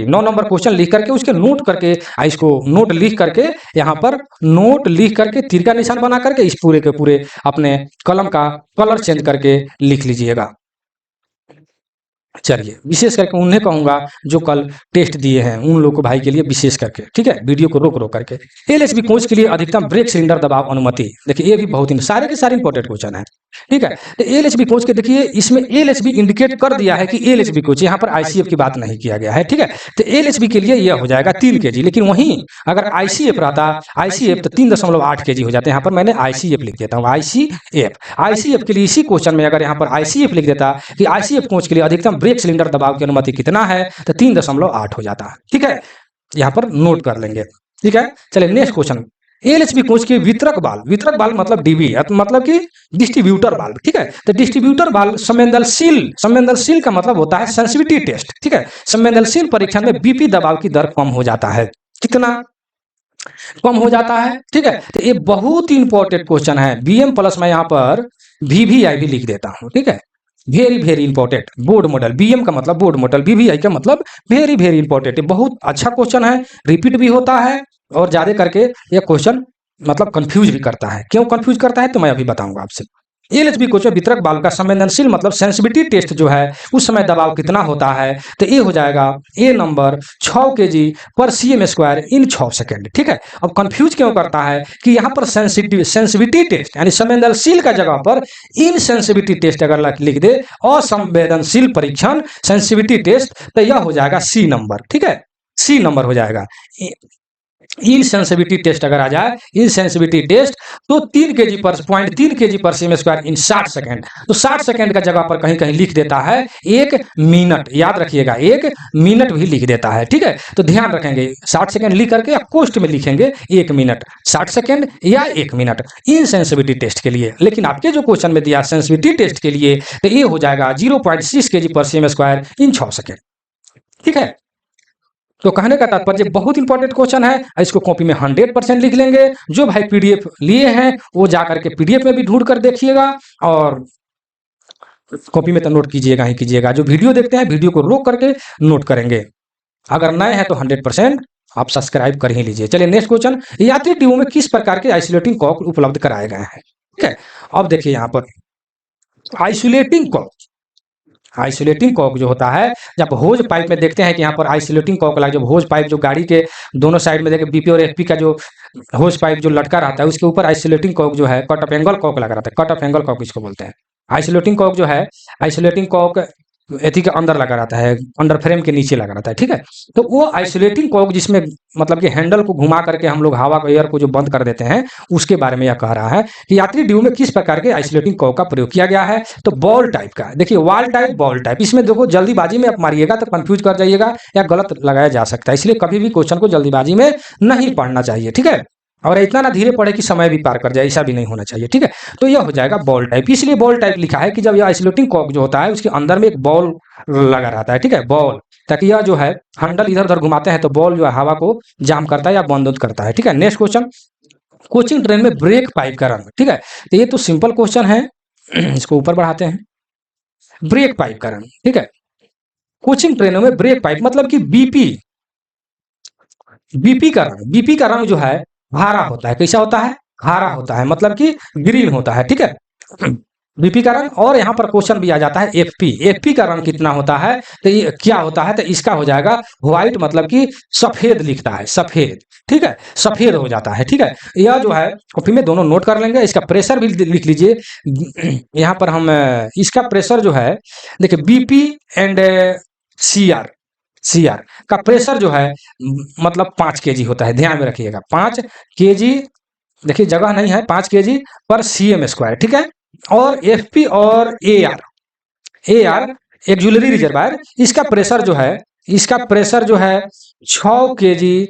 9 नंबर क्वेश्चन लिख करके उसके नोट करके, इसको नोट लिख करके यहाँ पर नोट लिख करके तीर का निशान बना करके इस पूरे के पूरे अपने कलम का कलर चेंज करके लिख लीजिएगा। चलिए विशेष करके उन्हें कहूंगा जो कल टेस्ट दिए हैं उन लोगों को भाई के लिए विशेष करके, ठीक है, वीडियो को रोक रोक करके। एलएचबी कोच के लिए अधिकतम ब्रेक सिलेंडर दबाव अनुमति, देखिए ये भी बहुत ही सारे के सारे इंपॉर्टेंट क्वेश्चन है। ठीक है, तो एलएचबी कोच के देखिए इसमें एलएचबी इंडिकेट कर दिया है कि एलएचबी कोच, यहाँ पर आईसीएफ की बात नहीं किया गया है। ठीक है, तो एलएचबी के लिए यह हो जाएगा 3 kg, लेकिन वहीं अगर आईसीएफ रहता, आईसीएफ तो 3.8 kg हो जाते हैं। यहाँ पर मैंने आईसीएफ लिख देता हूँ, आईसीएफ के लिए इसी क्वेश्चन में अगर यहाँ पर आईसीएफ लिख देता कि आईसीएफ कोच के लिए अधिकतम ब्रेक सिलेंडर दबाव की अनुमति कितना है, तो 3.8 हो जाता है। ठीक है, यहाँ पर नोट कर लेंगे। ठीक है, चलिए नेक्स्ट क्वेश्चन, एलएचबी कोच के वितरक बाल मतलब डीबी मतलब कि डिस्ट्रीब्यूटर बाल्ब। ठीक है, तो डिस्ट्रीब्यूटर बाल्ब संवेदनशील का मतलब होता है सेंसिटिविटी टेस्ट। ठीक है, संवेदनशील परीक्षण में बीपी दबाव की दर कम हो जाता है, कितना कम हो जाता है। ठीक है, तो ये बहुत ही इंपॉर्टेंट क्वेश्चन है। बीएम प्लस मैं यहाँ पर वीवीआई भी लिख देता हूँ। ठीक है, very very important, board model, BM का मतलब बोर्ड मॉडल, वीवीआई का मतलब वेरी वेरी इंपॉर्टेंट, बहुत अच्छा क्वेश्चन है, रिपीट भी होता है और ज्यादा करके ये क्वेश्चन मतलब कंफ्यूज भी करता है। क्यों कंफ्यूज करता है तो मैं अभी बताऊंगा आपसे। एलएचबी कोच में वितरक बाल्ब का संवेदनशील मतलब सेंसिटिविटी टेस्ट जो है उस समय दबाव कितना होता है, तो ये हो जाएगा ए नंबर 6 kg पर cm स्क्वायर इन 6 सेकेंड। ठीक है, अब कंफ्यूज क्यों करता है कि यहाँ पर सेंसिटिविटी टेस्ट यानी संवेदनशील का जगह पर इन सेंसिटिविटी टेस्ट अगर लिख दे, असंवेदनशील परीक्षण सेंसिटिविटी टेस्ट, तो यह हो जाएगा सी नंबर। ठीक है, सी नंबर हो जाएगा। इन सेंसिटिविटी टेस्ट अगर आ जाए, इन सेंसिटिविटी टेस्ट, तो 3 kg पर 0.3 kg पर cm स्क्वायर इन 60 सेकंड, तो 60 सेकंड का जगह पर कहीं कहीं लिख देता है 1 मिनट, याद रखिएगा 1 मिनट भी लिख देता है। ठीक है, तो ध्यान रखेंगे 60 सेकंड लिख करके या कोष्ट में लिखेंगे 1 मिनट, 60 सेकंड या 1 मिनट इन सेंसिटिविटी टेस्ट के लिए। लेकिन आपके जो क्वेश्चन में दिया सेंसिटिविटी टेस्ट के लिए, तो ये हो जाएगा 0.6 kg पर cm स्क्वायर इन 6 सेकंड। ठीक है, तो कहने का तात्पर्य बहुत इंपॉर्टेंट क्वेश्चन है, इसको कॉपी में 100% लिख लेंगे। जो भाई पीडीएफ लिए हैं वो जाकर के पीडीएफ में भी ढूंढ कर देखिएगा और कॉपी में तो नोट कीजिएगा ही कीजिएगा। जो वीडियो देखते हैं वीडियो को रोक करके नोट करेंगे, अगर नए हैं तो 100% आप सब्सक्राइब कर ही लीजिए। चलिए नेक्स्ट क्वेश्चन, यात्री ट्यूब में किस प्रकार के आइसोलेटिंग कॉक उपलब्ध कराए गए हैं? ठीक है, अब देखिए यहाँ पर आइसोलेटिंग कॉक, आइसोलेटिंग कॉक जो होता है, जब होज पाइप में देखते हैं कि यहाँ पर आइसोलेटिंग कॉक लगा, जब होज पाइप जो गाड़ी के दोनों साइड में देखिए बीपी और एफपी का जो होज पाइप जो लटका रहता है उसके ऊपर आइसोलेटिंग कॉक जो है कट ऑफ एंगल कॉक लगा रहता है, कट ऑफ एंगल कॉक इसको बोलते हैं। आइसोलेटिंग कॉक जो है, आइसोलेटिंग कॉक एथी के अंदर लगा रहता है, अंडर फ्रेम के नीचे लगा रहता है, ठीक है। तो वो आइसोलेटिंग कॉक जिसमें मतलब कि हैंडल को घुमा करके हम लोग हवा को, एयर को जो बंद कर देते हैं, उसके बारे में यह कह रहा है कि यात्री ड्यू में किस प्रकार के आइसोलेटिंग कॉक का प्रयोग किया गया है। तो बॉल टाइप का, देखिए वॉल टाइप, बॉल टाइप, इसमें देखो जल्दीबाजी में आप मारिएगा तो कंफ्यूज कर जाइएगा या गलत लगाया जा सकता है, इसलिए कभी भी क्वेश्चन को जल्दीबाजी में नहीं पढ़ना चाहिए, ठीक है। और इतना ना धीरे पढ़े कि समय भी पार कर जाए, ऐसा भी नहीं होना चाहिए, ठीक है। तो यह हो जाएगा बॉल टाइप, इसलिए बॉल टाइप लिखा है कि जब यह आइसोलेटिंग कॉक जो होता है उसके अंदर में एक बॉल लगा रहता है, ठीक है, बॉल, ताकि यह जो है हैंडल इधर उधर घुमाते हैं तो बॉल जो है हवा को जाम करता है या बंद करता है, ठीक है। नेक्स्ट क्वेश्चन, कोचिंग ट्रेन में ब्रेक पाइप का रंग, ठीक है। तो ये तो सिंपल क्वेश्चन है, इसको ऊपर बढ़ाते हैं। ब्रेक पाइप का रंग, ठीक है, कोचिंग ट्रेनों में ब्रेक पाइप मतलब कि बीपी, बीपी का रंग, बीपी का रंग जो है हरा होता है, कैसा होता है, हरा होता है, मतलब कि ग्रीन होता है, ठीक है, बीपी का रंग। और यहाँ पर क्वेश्चन भी आ जाता है एफपी, एफपी का रंग कितना होता है, तो ये क्या होता है, तो इसका हो जाएगा व्हाइट, मतलब कि सफेद लिखता है, सफेद, ठीक है, सफेद हो जाता है, ठीक है। यह जो है कॉपी में दोनों नोट कर लेंगे, इसका प्रेशर भी लिख लीजिए। यहाँ पर हम इसका प्रेशर जो है, देखिए बीपी एंड सीआर, सीआर का प्रेशर जो है मतलब 5 केजी होता है, ध्यान में रखिएगा, 5 केजी, देखिए जगह नहीं है, 5 केजी पर सीएम स्क्वायर, ठीक है। और एफपी और एआर, एआर एक्जुलरी रिजर्वायर, इसका प्रेशर जो है, इसका प्रेशर जो है 6 केजी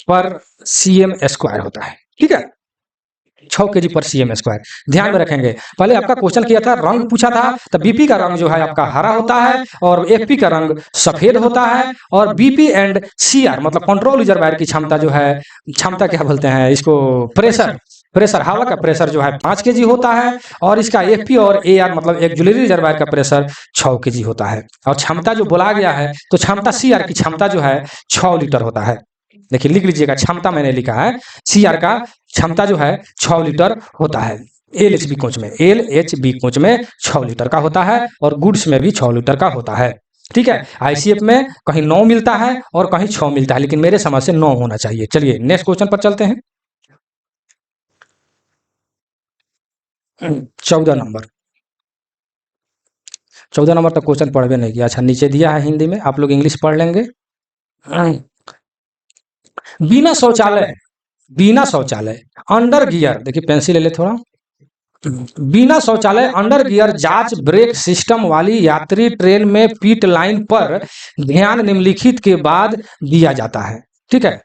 पर सीएम स्क्वायर होता है, ठीक है, 6 केजी पर सीएम स्क्वायर, ध्यान में रखेंगे। पहले आपका क्वेश्चन किया था, रंग पूछा था, तो बीपी का रंग जो है आपका हरा होता है और एफपी का रंग सफेद होता है, और बीपी एंड सीआर मतलब कंट्रोल रिजर्वायर की क्षमता जो है, क्षमता क्या बोलते हैं इसको, प्रेशर, प्रेशर हवा का प्रेशर जो है 5 केजी होता है, और इसका एफपी और एआर मतलब एक्जुलरी रिजर्वायर का प्रेशर 6 केजी होता है। और क्षमता जो बोला गया है, तो क्षमता सीआर की क्षमता जो है 6 लीटर होता है, देखिए लिख लीजिएगा, क्षमता मैंने लिखा है, सीआर का क्षमता जो है 6 लीटर होता है। एलएचबी कोच में, एलएचबी कोच में 6 लीटर का होता है, और गुड्स में भी 6 लीटर का होता है, ठीक है। आईसीएफ में कहीं 9 मिलता है और कहीं 6 मिलता है, लेकिन मेरे समझ से 9 होना चाहिए। चलिए नेक्स्ट क्वेश्चन पर चलते हैं। 14 नंबर, 14 नंबर तक क्वेश्चन पढ़ भी नहीं किया, अच्छा नीचे दिया है हिंदी में, आप लोग इंग्लिश पढ़ लेंगे। बिना शौचालय, बिना शौचालय अंडर गियर, देखिए पेंसिल ले ले थोड़ा, बिना शौचालय अंडर गियर जांच ब्रेक सिस्टम वाली यात्री ट्रेन में पिट लाइन पर ध्यान निम्नलिखित के बाद दिया जाता है, ठीक है।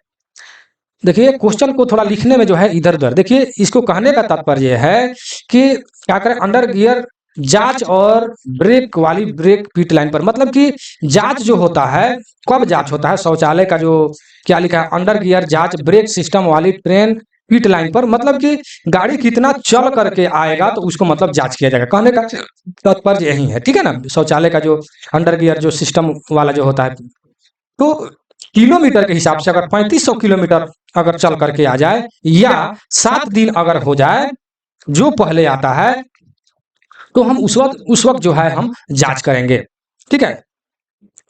देखिए क्वेश्चन को थोड़ा लिखने में जो है इधर उधर, देखिए इसको कहने का तात्पर्य है कि क्या करें, अंडर गियर जांच और ब्रेक वाली ब्रेक पिट लाइन पर, मतलब कि जांच जो होता है, कब जांच होता है, शौचालय का जो क्या लिखा है, अंडर गियर जांच ब्रेक सिस्टम वाली ट्रेन पिट लाइन पर, मतलब कि गाड़ी कितना चल करके आएगा तो उसको मतलब जांच किया जाएगा, कहने का तात्पर्य यही है, ठीक है ना। शौचालय का जो अंडर गियर जो सिस्टम वाला जो होता है, तो किलोमीटर के हिसाब से अगर 3500 किलोमीटर अगर चल करके आ जाए, या 7 दिन अगर हो जाए जो पहले आता है, तो हम उस वक्त जो है हम जांच करेंगे, ठीक है।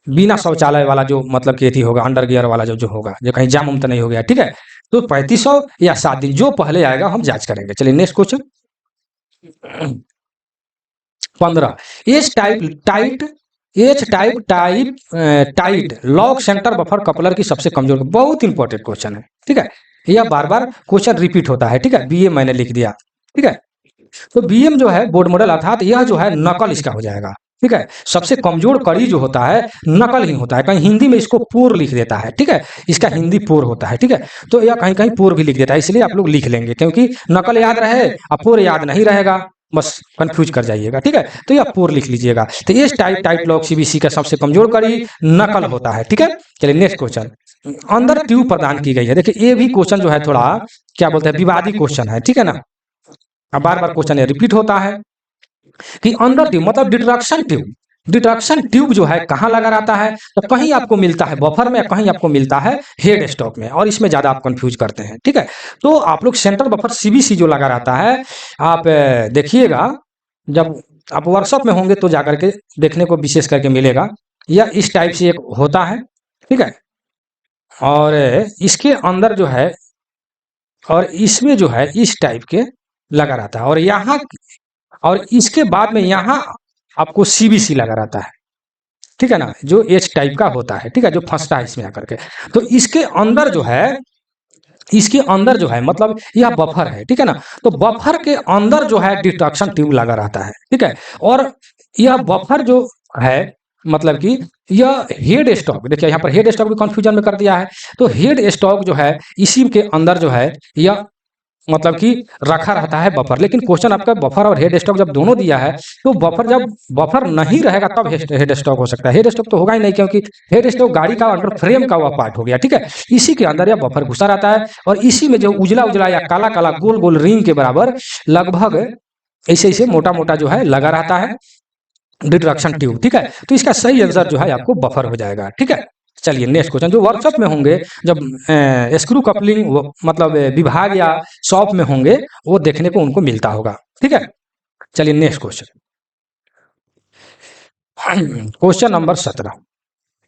बिना शौचालय वाला जो मतलब कि होगा, अंडर गियर वाला जो होगा, जो कहीं जाम उम तो नहीं हो गया, ठीक है। तो 3500 या 7 दिन जो पहले आएगा हम जांच करेंगे। चलिए next question 15, H type tight, H type type tight lock centre buffer coupler की सबसे कमजोर, बहुत इंपॉर्टेंट क्वेश्चन है, ठीक है। यह बार बार क्वेश्चन रिपीट होता है, ठीक है, बीएम मैंने लिख दिया, ठीक है। तो बीएम जो है बोर्ड मॉडल, अर्थात यह जो है नकल इसका हो जाएगा, ठीक है। सबसे कमजोर कड़ी जो होता है नकल ही होता है, कहीं हिंदी में इसको पोर लिख देता है, ठीक है, इसका हिंदी पोर होता है, ठीक है। तो यह कहीं कहीं पोर भी लिख देता है, इसलिए आप लोग लिख लेंगे, क्योंकि नकल याद रहे और पोर याद नहीं रहेगा, बस कंफ्यूज कर जाइएगा, ठीक है। तो यह पोर लिख लीजिएगा। तो ये टाइट टाइट लॉक सीबीसी का सबसे कमजोर कड़ी नकल होता है, ठीक है। चलिए नेक्स्ट क्वेश्चन, अंदर ट्यूब प्रदान की गई है, देखिए ये भी क्वेश्चन जो है थोड़ा क्या बोलते हैं, विवादी क्वेश्चन है, ठीक है ना। अब बार बार क्वेश्चन रिपीट होता है कि अंडर ट्यूब मतलब डिट्रैक्शन ट्यूब, डिट्रैक्शन ट्यूब जो है कहाँ लगा रहता है, तो कहीं आपको मिलता है बफर में, कहीं आपको मिलता है हेड स्टॉक में, और इसमें ज्यादा आप कंफ्यूज करते हैं। ठीक है, तो आप लोग सेंट्रल बफर सीबीसी जो लगा रहता है, आप देखिएगा जब आप वर्कशॉप में होंगे तो जाकर के देखने को विशेष करके मिलेगा, या इस टाइप से एक होता है। ठीक है, और इसके अंदर जो है, और इसमें जो है इस टाइप के लगा रहता है, और यहाँ, और इसके बाद में यहाँ आपको सीबीसी लगा रहता है। ठीक है ना, जो एच टाइप का होता है। ठीक है, जो फंसता है इसमें आकर के। तो इसके अंदर जो है, इसके अंदर जो है मतलब यह बफर है। ठीक है ना, तो बफर के अंदर जो है डिस्ट्रक्शन ट्यूब लगा रहता है। ठीक है, और यह बफर जो है मतलब कि यह हेड स्टॉक, देखिए यहाँ पर हेड स्टॉक भी कंफ्यूजन में कर दिया है। तो हेड स्टॉक जो है इसी के अंदर जो है यह मतलब कि रखा रहता है बफर। लेकिन क्वेश्चन आपका बफर और हेड स्टॉक जब दोनों दिया है, तो बफर जब बफर नहीं रहेगा तब हेड स्टॉक हो सकता है। हेड स्टॉक तो होगा ही नहीं, क्योंकि हेड स्टॉक गाड़ी का अंडर फ्रेम का वह पार्ट हो गया। ठीक है, इसी के अंदर यह बफर घुसा रहता है, और इसी में जो उजला उजला या काला काला गोल गोल रिंग के बराबर लगभग ऐसे ऐसे मोटा मोटा जो है लगा रहता है डिट्रैक्शन ट्यूब। ठीक है, तो इसका सही आंसर जो है आपको बफर हो जाएगा। ठीक है, चलिए नेक्स्ट क्वेश्चन, जो वर्कशॉप में होंगे जब स्क्रू कपलिंग मतलब विभाग या शॉप में होंगे, वो देखने को उनको मिलता होगा। ठीक है, चलिए next question, question number 17।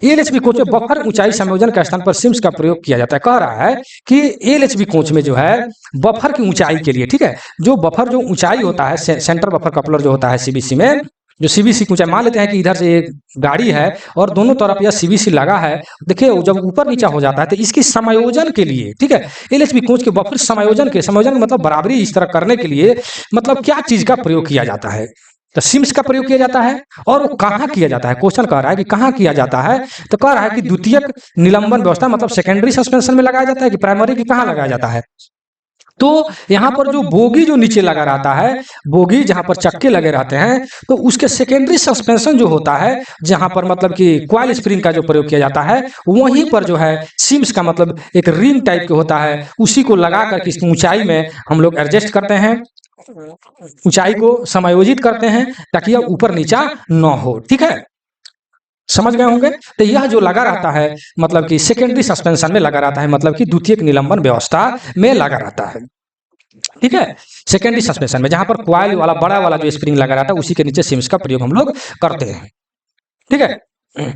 LHB coach में बफर ऊंचाई संयोजन के स्थान पर सिम्स का प्रयोग किया जाता है। कह रहा है कि एलएचबी कोच में जो है बफर की ऊंचाई के लिए, ठीक है, जो बफर जो ऊंचाई होता है, सेंटर बफर कपलर जो होता है सीबीसी में, जो सीबीसी की ऊंचाई, मान लेते हैं कि इधर से एक गाड़ी है और दोनों तरफ यह सीबीसी लगा है। देखिए जब ऊपर नीचा हो जाता है तो इसकी समायोजन के लिए, ठीक है, एलएचबी कोच के बफर समायोजन के, समायोजन मतलब बराबरी इस तरह करने के लिए मतलब क्या चीज का प्रयोग किया जाता है, तो सिम्स का प्रयोग किया जाता है। और वो कहाँ किया जाता है, क्वेश्चन कह रहा है कि कहाँ किया जाता है, तो कह रहा है कि द्वितीयक निलंबन व्यवस्था मतलब सेकेंडरी सस्पेंशन में लगाया जाता है कि प्राइमरी की कहाँ लगाया जाता है। तो यहाँ पर जो बोगी जो नीचे लगा रहता है, बोगी जहाँ पर चक्के लगे रहते हैं, तो उसके सेकेंडरी सस्पेंशन जो होता है, जहाँ पर मतलब कि क्वाइल स्प्रिंग का जो प्रयोग किया जाता है, वहीं पर जो है सिम्स का मतलब एक रिंग टाइप के होता है, उसी को लगा करके इसकी ऊंचाई में हम लोग एडजस्ट करते हैं, ऊंचाई को समायोजित करते हैं ताकि यह ऊपर नीचा न हो। ठीक है, समझ गए होंगे। तो यह जो लगा रहता है मतलब कि सेकेंडरी सस्पेंशन में लगा रहता है, मतलब कि द्वितीयक निलंबन व्यवस्था में लगा रहता है। ठीक है, सेकेंडरी सस्पेंशन में जहां पर क्वाइल वाला बड़ा वाला जो स्प्रिंग लगा रहता है, उसी के नीचे सिम्स का प्रयोग हम लोग करते हैं। ठीक है,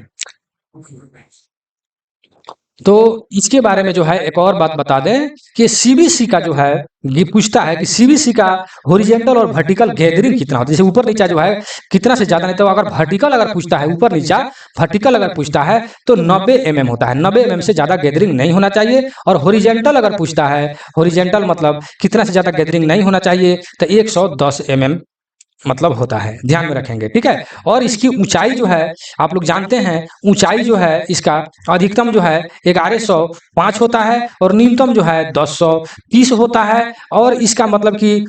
तो इसके बारे में जो है एक और बात बता दें कि सीबीसी का जो है ये पूछता है कि सीबीसी का हॉरिजॉन्टल और वर्टिकल गैदरिंग कितना होता है, जैसे ऊपर नीचा जो है कितना से ज्यादा, नहीं तो अगर वर्टिकल अगर पूछता है, ऊपर नीचा वर्टिकल अगर पूछता है तो 90 mm होता है, 90 mm से ज्यादा गैदरिंग नहीं होना चाहिए। और हॉरिजॉन्टल अगर पूछता है, हॉरिजॉन्टल मतलब कितना से ज्यादा गैदरिंग नहीं होना चाहिए, तो 110 mm मतलब होता है, ध्यान में रखेंगे। ठीक है, और इसकी ऊंचाई जो है आप लोग जानते हैं, ऊंचाई जो है इसका अधिकतम जो है 1105 होता है, और न्यूनतम जो है 1030 होता है। और इसका मतलब कि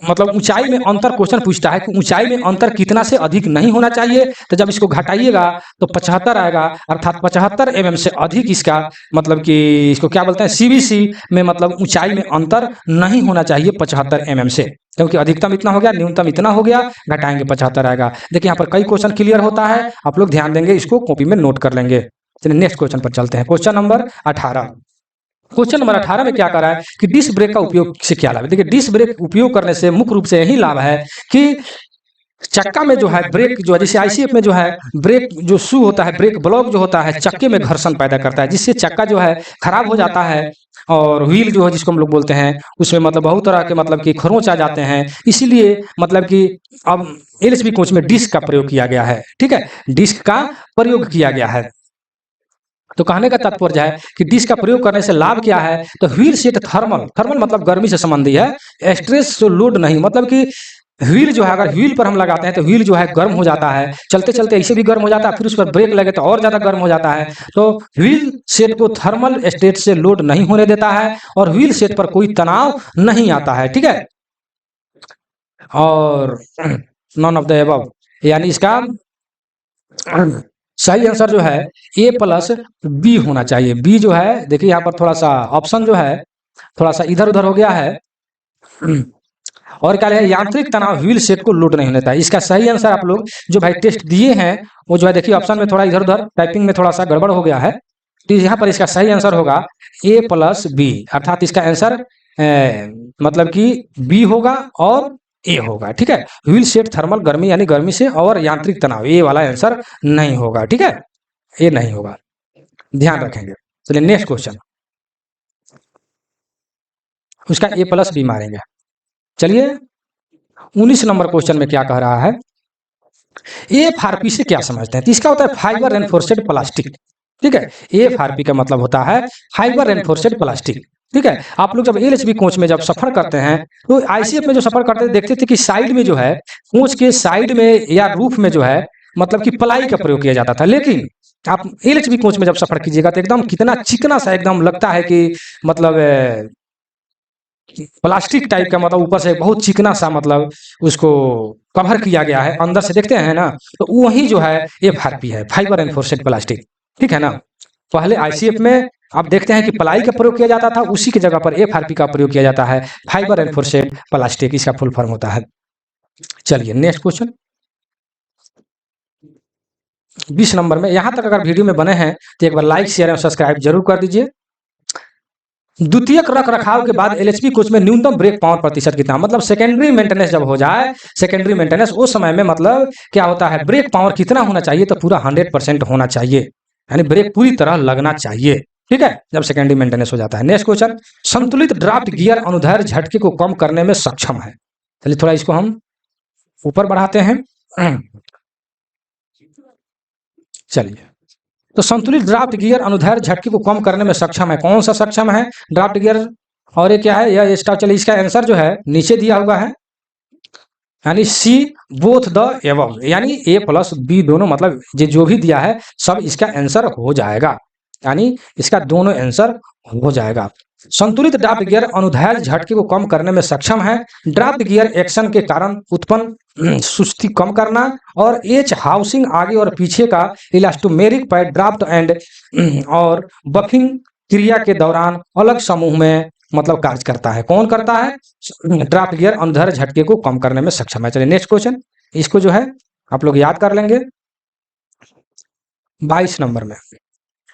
मतलब ऊंचाई में अंतर क्वेश्चन पूछता है कि ऊंचाई में अंतर कितना से अधिक नहीं होना चाहिए, तो जब इसको घटाइएगा तो 75 आएगा, अर्थात 75 mm से अधिक इसका मतलब कि इसको क्या बोलते हैं, सीबीसी में मतलब ऊंचाई में अंतर नहीं होना चाहिए 75 mm से, क्योंकि अधिकतम इतना हो गया, न्यूनतम इतना हो गया, घटाएंगे 75 आएगा। देखिए यहाँ पर कई क्वेश्चन क्लियर होता है, आप लोग ध्यान देंगे, इसको कॉपी में नोट कर लेंगे। चलिए नेक्स्ट क्वेश्चन पर चलते हैं, क्वेश्चन नंबर 18। क्वेश्चन नंबर 18 में क्या कर रहा है कि डिस्क ब्रेक का उपयोग से क्या लाभ है। देखिए डिस्क ब्रेक उपयोग करने से मुख्य रूप से यही लाभ है कि चक्का में जो है ब्रेक जो है, जैसे आईसीएफ में जो है ब्रेक जो शू होता है, ब्रेक ब्लॉक जो होता है चक्के में घर्षण पैदा करता है, जिससे चक्का जो है खराब हो जाता है, और व्हील जो है जिसको हम लोग बोलते हैं उसमें मतलब बहुत तरह के मतलब कि खरोंच आ जाते हैं। इसीलिए मतलब कि अब एलएचबी कोच में डिस्क का प्रयोग किया गया है। ठीक है, डिस्क का प्रयोग किया गया है। तो कहने का तात्पर्य है कि डिस्क का प्रयोग करने से लाभ क्या है, तो व्हील सेट थर्मल, थर्मल मतलब गर्मी से संबंधी है, स्ट्रेस जो लोड नहीं, मतलब कि व्हील जो है अगर व्हील पर हम लगाते हैं तो व्हील जो है गर्म हो जाता है, चलते चलते ऐसे भी गर्म हो जाता है, फिर उस पर ब्रेक लगे तो और ज्यादा गर्म हो जाता है। तो व्हील सेट को थर्मल स्टेट से लोड नहीं होने देता है, और व्हील सेट पर कोई तनाव नहीं आता है। ठीक है, और नॉन ऑफ द अबव, यानी इसका सही आंसर जो है ए प्लस बी होना चाहिए। बी जो है देखिए यहाँ पर थोड़ा सा ऑप्शन जो है थोड़ा सा इधर उधर हो गया है, और क्या है, यांत्रिक तनाव व्हील सेट को लोड नहीं होने देता है। इसका सही आंसर आप लोग जो भाई टेस्ट दिए हैं वो जो है देखिए ऑप्शन में थोड़ा इधर उधर टाइपिंग में थोड़ा सा गड़बड़ हो गया है, तो यहाँ पर इसका सही आंसर होगा A+B, अर्थात इसका आंसर मतलब कि बी होगा और ए होगा। ठीक है, व्हील सेट थर्मल गर्मी यानी गर्मी से और यांत्रिक तनाव, ये वाला आंसर नहीं होगा। ठीक है, ये नहीं होगा, ध्यान रखेंगे। चलिए नेक्स्ट क्वेश्चन, उसका A+B मारेंगे। चलिए 19 नंबर क्वेश्चन में क्या कह रहा है, एफआरपी से क्या समझते हैं? तो इसका होता है फाइबर रेनफोर्स्ड प्लास्टिक। ठीक है, एफआरपी का मतलब होता है फाइबर रेनफोर्स्ड प्लास्टिक। ठीक है, आप लोग जब एलएचबी कोच में जब सफर करते हैं तो आईसीएफ में जो सफर करते थे देखते थे कि साइड में जो है, कोच के साइड में या रूफ में जो है मतलब कि प्लाई का प्रयोग किया जाता था, लेकिन आप एलएचबी कोच में जब सफर कीजिएगा तो एकदम कितना चिकना सा एकदम लगता है कि मतलब प्लास्टिक टाइप का, मतलब ऊपर से बहुत चिकना सा मतलब उसको कवर किया गया है, अंदर से देखते हैं ना, तो वही जो है एफआरपी है, फाइबर रेनफोर्स्ड प्लास्टिक। ठीक है ना, पहले आईसीएफ में आप देखते हैं कि प्लाई का प्रयोग किया जाता था, उसी की जगह पर एफआरपी का प्रयोग किया जाता है, फाइबर रेनफोर्स्ड प्लास्टिक, इसका फुल फॉर्म होता है। चलिए नेक्स्ट क्वेश्चन 20 नंबर में, यहां तक अगर वीडियो में बने हैं तो एक बार लाइक शेयर और सब्सक्राइब जरूर कर दीजिए। द्वितीयक रख रखाव के बाद एलएचबी कोच में न्यूनतम ब्रेक पावर प्रतिशत कितना, मतलब सेकेंडरी मेंटेनेंस जब हो जाए, सेकेंडरी मेंटेनेंस उस समय में मतलब क्या होता है, ब्रेक पावर कितना होना चाहिए, तो पूरा 100% होना चाहिए, यानी ब्रेक पूरी तरह लगना चाहिए। ठीक है, जब सेकेंडरी मेंटेनेंस हो जाता है। नेक्स्ट क्वेश्चन, संतुलित ड्राफ्ट गियर अनुदैर्ध्य झटके को कम करने में सक्षम है। चलिए थोड़ा इसको हम ऊपर बढ़ाते हैं। चलिए, तो संतुलित ड्राफ्ट गियर अनुदैर्ध्य झटके को कम करने में सक्षम है। कौन सा सक्षम है ड्राफ्ट गियर, और ये क्या है, यह स्टाफ। चलिए इसका आंसर जो है नीचे दिया हुआ है, यानी सी बोथ द एबव, यानी A+B दोनों, मतलब जो भी दिया है सब इसका आंसर हो जाएगा, यानी इसका दोनों आंसर हो जाएगा। संतुलित ड्राफ्ट गियर अनुदैर्ध्य झटके को कम करने में सक्षम है। ड्राफ्ट गियर एक्शन के कारण उत्पन्न सुस्ती कम करना, और एच हाउसिंग आगे और पीछे का इलास्टोमेरिक पैड ड्राफ्ट एंड और बफिंग क्रिया के दौरान अलग समूह में मतलब कार्य करता है। कौन करता है, ड्राफ्ट गियर अनुदैर्ध्य झटके को कम करने में सक्षम है। चलिए नेक्स्ट क्वेश्चन, इसको जो है आप लोग याद कर लेंगे। 22 नंबर में,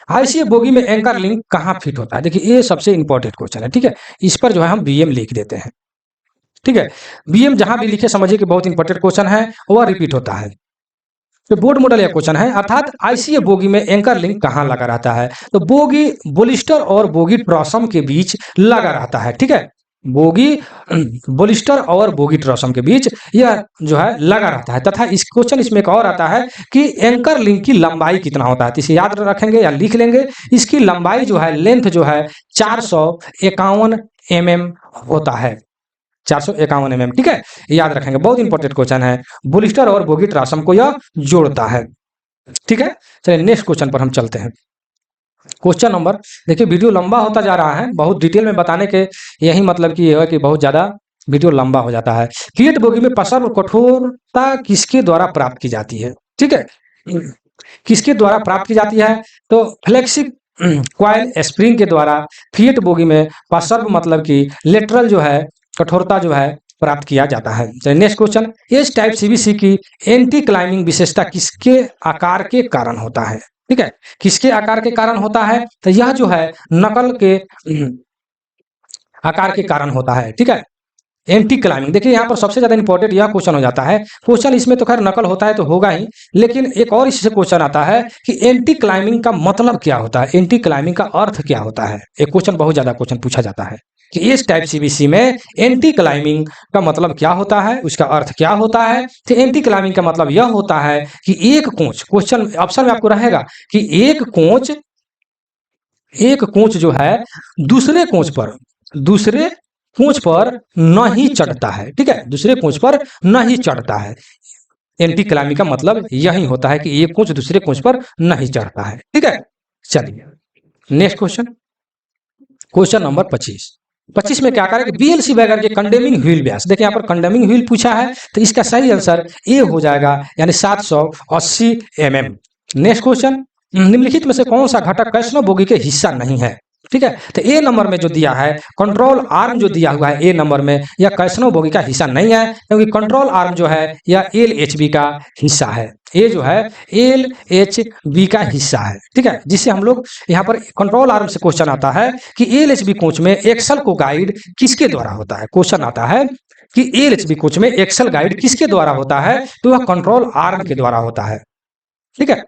आईसीएफ बोगी में एंकर लिंक कहाँ फिट होता है? देखिए ये सबसे इंपॉर्टेंट क्वेश्चन है। ठीक है, इस पर जो है हम बीएम लिख देते हैं। ठीक है, बीएम जहां भी लिखे समझिए कि बहुत इंपॉर्टेंट क्वेश्चन है, वह रिपीट होता है। तो बोर्ड मॉडल या क्वेश्चन है, अर्थात आईसीएफ बोगी में एंकर लिंक कहाँ लगा रहता है? तो बोगी बोलिस्टर और बोगी ट्रॉसम के बीच लगा रहता है। ठीक है, बोगी बोलिस्टर और बोगी ट्रॉसम के बीच यह जो है लगा रहता है। तथा इस क्वेश्चन इसमें एक और आता है कि एंकर लिंक की लंबाई कितना होता है, तो इसे याद रखेंगे या लिख लेंगे। इसकी लंबाई जो है, लेंथ जो है 451 mm होता है, 451 mm। ठीक है, याद रखेंगे, बहुत इंपॉर्टेंट क्वेश्चन है, बोलिस्टर और बोगी ट्रासम को यह जोड़ता है। ठीक है, चलिए नेक्स्ट क्वेश्चन पर हम चलते हैं। क्वेश्चन नंबर, देखिए वीडियो लंबा होता जा रहा है, बहुत डिटेल में बताने के यही मतलब कि यह है कि बहुत ज्यादा वीडियो लंबा हो जाता है। फिएट बोगी में पसर और कठोरता किसके द्वारा प्राप्त की जाती है? ठीक है, किसके द्वारा प्राप्त की जाती है? तो फ्लेक्सिक क्वाइल स्प्रिंग के द्वारा फिएट बोगी में पसर्व मतलब कि लेटरल जो है कठोरता जो है प्राप्त किया जाता है। Next question, H type CBC की एंटी क्लाइंबिंग विशेषता किसके आकार के कारण होता है? ठीक है, किसके आकार के कारण होता है? तो यह जो है नकल के आकार के कारण होता है। ठीक है, एंटी क्लाइंबिंग, देखिए यहाँ पर सबसे ज्यादा इंपॉर्टेंट यह क्वेश्चन हो जाता है। क्वेश्चन इसमें तो खैर नकल होता है तो होगा ही, लेकिन एक और इससे क्वेश्चन आता है कि एंटी क्लाइंबिंग का मतलब क्या होता है, एंटी क्लाइंबिंग का अर्थ क्या होता है। एक क्वेश्चन बहुत ज्यादा क्वेश्चन पूछा जाता है कि इस टाइप सीबीसी में एंटी क्लाइंबिंग का मतलब क्या होता है, उसका अर्थ क्या होता है। तो एंटी क्लाइंबिंग का मतलब यह होता है कि एक कोच, क्वेश्चन ऑप्शन में आपको रहेगा कि एक कोच जो है दूसरे कोच पर नहीं चढ़ता है। ठीक है, दूसरे कोच पर नहीं चढ़ता है। एंटी क्लाइंबिंग का मतलब यही होता है कि एक कोच दूसरे कोच पर नहीं चढ़ता है। ठीक है, चलिए नेक्स्ट क्वेश्चन, क्वेश्चन नंबर 25 में क्या करें, बीएलसी वैगन के कंडेमिंग व्हील व्यास, देखिए यहाँ पर कंडेमिंग व्हील पूछा है तो इसका सही आंसर ए हो जाएगा, यानी 780 mm। नेक्स्ट क्वेश्चन, निम्नलिखित में से कौन सा घटक कैसनो बोगी के हिस्सा नहीं है? ठीक है। तो ए नंबर में जो दिया है कंट्रोल आर्म जो दिया हुआ है ए नंबर में, यह कैसनो बोगी का हिस्सा नहीं है, क्योंकि कंट्रोल आर्म जो है यह एल एच बी का हिस्सा है। ये जो है एल एच बी का हिस्सा है, ठीक है। जिससे हम लोग यहाँ पर कंट्रोल आर्म से क्वेश्चन आता है कि एल एच बी कोच में एक्सल को गाइड किसके द्वारा होता है। क्वेश्चन आता है कि एल एच बी कोच में एक्सल गाइड किसके द्वारा होता है, तो वह कंट्रोल आर्म के द्वारा होता है, ठीक है।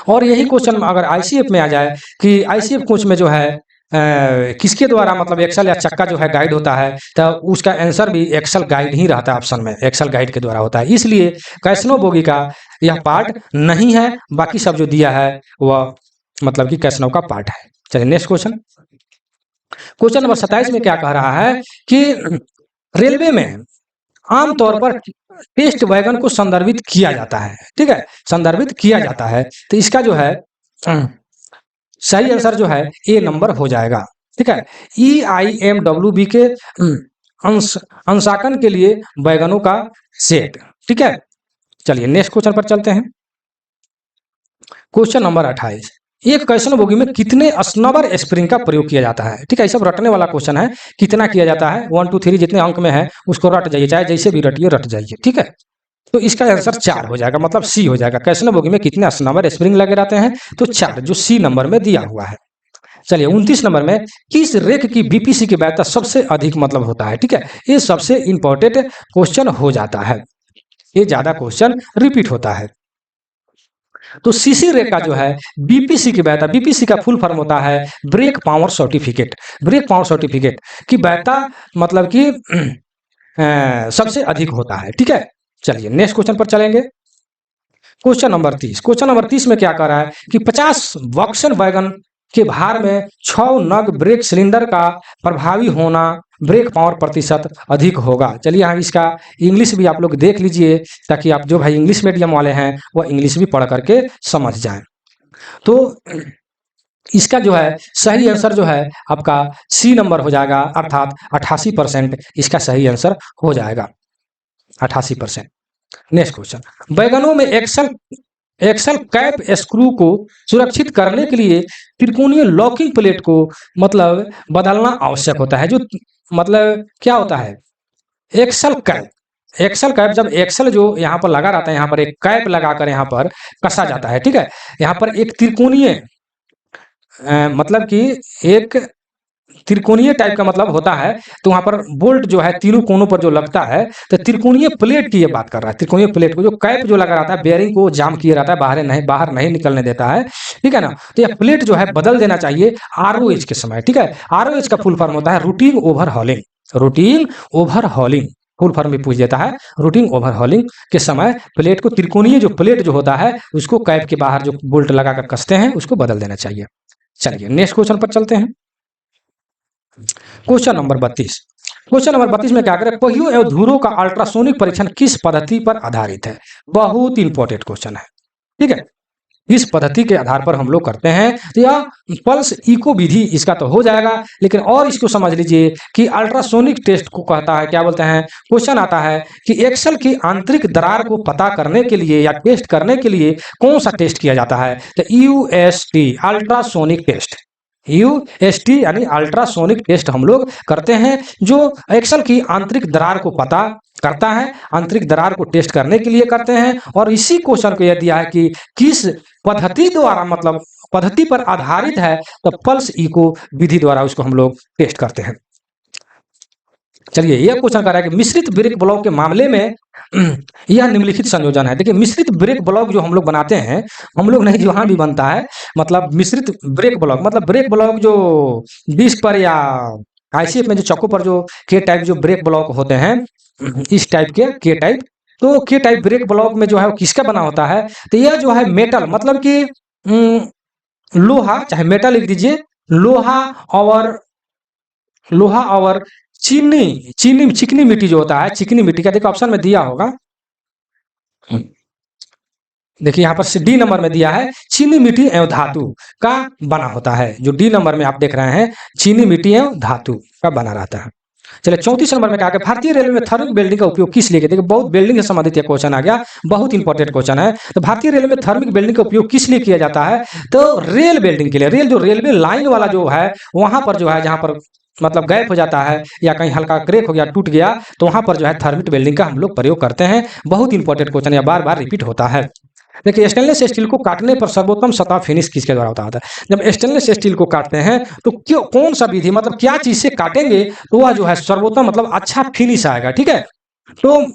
और यही क्वेश्चन अगर आईसीएफ में आ जाए कि आईसीएफ कोच में जो है किसके द्वारा मतलब एक्सल या चक्का जो है गाइड होता है, तो उसका आंसर भी एक्सल गाइड ही रहता है, ऑप्शन में एक्सल गाइड के द्वारा होता है। इसलिए कैसनो बोगी का यह पार्ट नहीं है, बाकी सब जो दिया है वह मतलब कि कैसनो का पार्ट है। चलिए नेक्स्ट क्वेश्चन, क्वेश्चन नंबर 27 में क्या कह रहा है कि रेलवे में आमतौर पर टेस्ट वैगन को संदर्भित किया जाता है, ठीक है, संदर्भित किया जाता है। तो इसका जो है सही आंसर जो है ए नंबर हो जाएगा, ठीक है। EIMWB के अंशांकन के लिए वैगनों का सेट, ठीक है। चलिए नेक्स्ट क्वेश्चन पर चलते हैं। क्वेश्चन नंबर 28, एक कैसन बोगी में कितने स्नबर स्प्रिंग का प्रयोग किया जाता है, ठीक है। सब रटने वाला क्वेश्चन है, कितना किया जाता है 1 2 3 जितने अंक में है उसको रट जाइए, चाहे जैसे भी रटिए रट जाइए, ठीक है। तो इसका आंसर 4 हो जाएगा, मतलब सी हो जाएगा। कैसन बोगी में कितने स्नबर स्प्रिंग लगे रहते हैं, तो 4, जो सी नंबर में दिया हुआ है। चलिए 29 नंबर में किस रेक की बीपीसी की वैधता सबसे अधिक मतलब होता है, ठीक है। ये सबसे इंपॉर्टेंट क्वेश्चन हो जाता है, ये ज्यादा क्वेश्चन रिपीट होता है। तो सीसी रेक का जो है बीपीसी की वैधता, बीपीसी का फुल फॉर्म होता है brake power certificate, brake power certificate की वैधता मतलब कि सबसे अधिक होता है, ठीक है। चलिए नेक्स्ट क्वेश्चन पर चलेंगे। क्वेश्चन नंबर 30, क्वेश्चन नंबर 30 में क्या कर रहा है कि 50 वॉक्सन वैगन के भार में 6 नग ब्रेक सिलेंडर का प्रभावी होना ब्रेक पावर प्रतिशत अधिक होगा। चलिए यहाँ इसका इंग्लिश भी आप लोग देख लीजिए, ताकि आप जो भाई इंग्लिश मीडियम वाले हैं वह इंग्लिश भी पढ़ करके समझ जाएं। तो इसका जो है सही आंसर जो है आपका सी नंबर हो जाएगा, अर्थात 88% इसका सही आंसर हो जाएगा, 88%। नेक्स्ट क्वेश्चन, वैगनों में एक्सल कैप स्क्रू को सुरक्षित करने के लिए त्रिकोणीय लॉकिंग प्लेट को मतलब बदलना आवश्यक होता है। जो मतलब क्या होता है एक्सल कैप, एक्सल कैप जब एक्सल जो यहाँ पर लगा रहता है, यहाँ पर एक कैप लगाकर यहाँ पर कसा जाता है, ठीक है। यहाँ पर एक त्रिकोणीय मतलब कि एक त्रिकोणीय टाइप का मतलब होता है, तो वहां पर बोल्ट जो है तीनों कोनों पर जो लगता है, तो त्रिकोणीय प्लेट की ये बात कर रहा है। त्रिकोणीय प्लेट को जो कैप जो लगा रहता है बेयरिंग को जाम किए रहता है, बाहर नहीं निकलने देता है, ठीक है ना। तो यह प्लेट जो है बदल देना चाहिए आरओएच के समय, ठीक है। आरओएच का फुल फॉर्म होता है routine overhauling, routine overhauling full form भी पूछ देता है। रूटीन ओवरहॉलिंग के समय प्लेट को त्रिकोणीय जो प्लेट जो होता है उसको कैप के बाहर जो बोल्ट लगाकर कसते हैं उसको बदल देना चाहिए। चलिए नेक्स्ट क्वेश्चन पर चलते हैं। क्वेश्चन नंबर 32, क्वेश्चन नंबर 32 में क्या करें, पहियों एवं धुरों का अल्ट्रासोनिक परीक्षण किस पद्धति पर आधारित है। बहुत इंपॉर्टेंट क्वेश्चन है, ठीक है। इस पद्धति के आधार पर हम लोग करते हैं, तो यह पल्स इको विधि इसका तो हो जाएगा, लेकिन और इसको समझ लीजिए कि अल्ट्रासोनिक टेस्ट को कहता है क्या बोलते हैं। क्वेश्चन आता है कि एक्सल की आंतरिक दरार को पता करने के लिए या टेस्ट करने के लिए कौन सा टेस्ट किया जाता है, तो यूएसटी अल्ट्रासोनिक टेस्ट, यूएसटी यानी अल्ट्रासोनिक टेस्ट हम लोग करते हैं, जो एक्सल की आंतरिक दरार को पता करता है, आंतरिक दरार को टेस्ट करने के लिए करते हैं। और इसी क्वेश्चन को यह दिया है कि किस पद्धति द्वारा मतलब पद्धति पर आधारित है, तो पल्स इको विधि द्वारा उसको हम लोग टेस्ट करते हैं। चलिए यह क्वेश्चन कर रहा है कि मिश्रित ब्रेक ब्लॉक के मामले में यह निम्नलिखित संयोजन है। देखिए मिश्रित ब्रेक ब्लॉक जो हम लोग बनाते हैं, हम लोग नहीं जहाँ भी बनता है, मतलब मिश्रित ब्रेक ब्लॉक मतलब ब्रेक ब्लॉक जो डिस्क पर या आईसीएफ में जो चक्कों पर जो के टाइप जो ब्रेक ब्लॉक होते हैं, इस टाइप के के टाइप, तो के टाइप ब्रेक ब्लॉक में जो है वो किसका बना होता है, तो यह जो है मेटल मतलब कि लोहा, चाहे मेटल लिख दीजिए, लोहा और चिकनी मिट्टी जो होता है, चिकनी मिट्टी का देखो ऑप्शन में दिया होगा, देखिए यहाँ पर डी नंबर में दिया है चीनी मिट्टी एवं धातु का बना होता है। जो डी नंबर में आप देख रहे हैं चीनी मिट्टी एवं धातु का बना रहता है। चलिए 34 नंबर में क्या है, भारतीय रेलवे में थर्मिक वेल्डिंग का उपयोग किस लिए किया? देखिए बहुत वेल्डिंग से संबंधित ये क्वेश्चन आ गया, बहुत इंपॉर्टेंट क्वेश्चन है। तो भारतीय रेलवे में थर्मिक वेल्डिंग का उपयोग किस लिए किया जाता है? तो रेल वेल्डिंग के लिए, रेल जो रेलवे लाइन वाला जो है वहां पर जो है जहां पर मतलब गैप हो जाता है या कहीं हल्का क्रैक हो गया, टूट गया, तो वहां पर जो है थर्मिक वेल्डिंग का हम लोग प्रयोग करते हैं। बहुत इंपॉर्टेंट क्वेश्चन है, बार बार रिपीट होता है। देखिए स्टेनलेस स्टील को काटने पर सर्वोत्तम सतह फिनिश किसके द्वारा होता है? जब स्टेनलेस स्टील को काटते हैं तो क्यों, कौन सा विधि, मतलब क्या चीज से काटेंगे तो वह जो है सर्वोत्तम मतलब अच्छा फिनिश आएगा, ठीक है। तो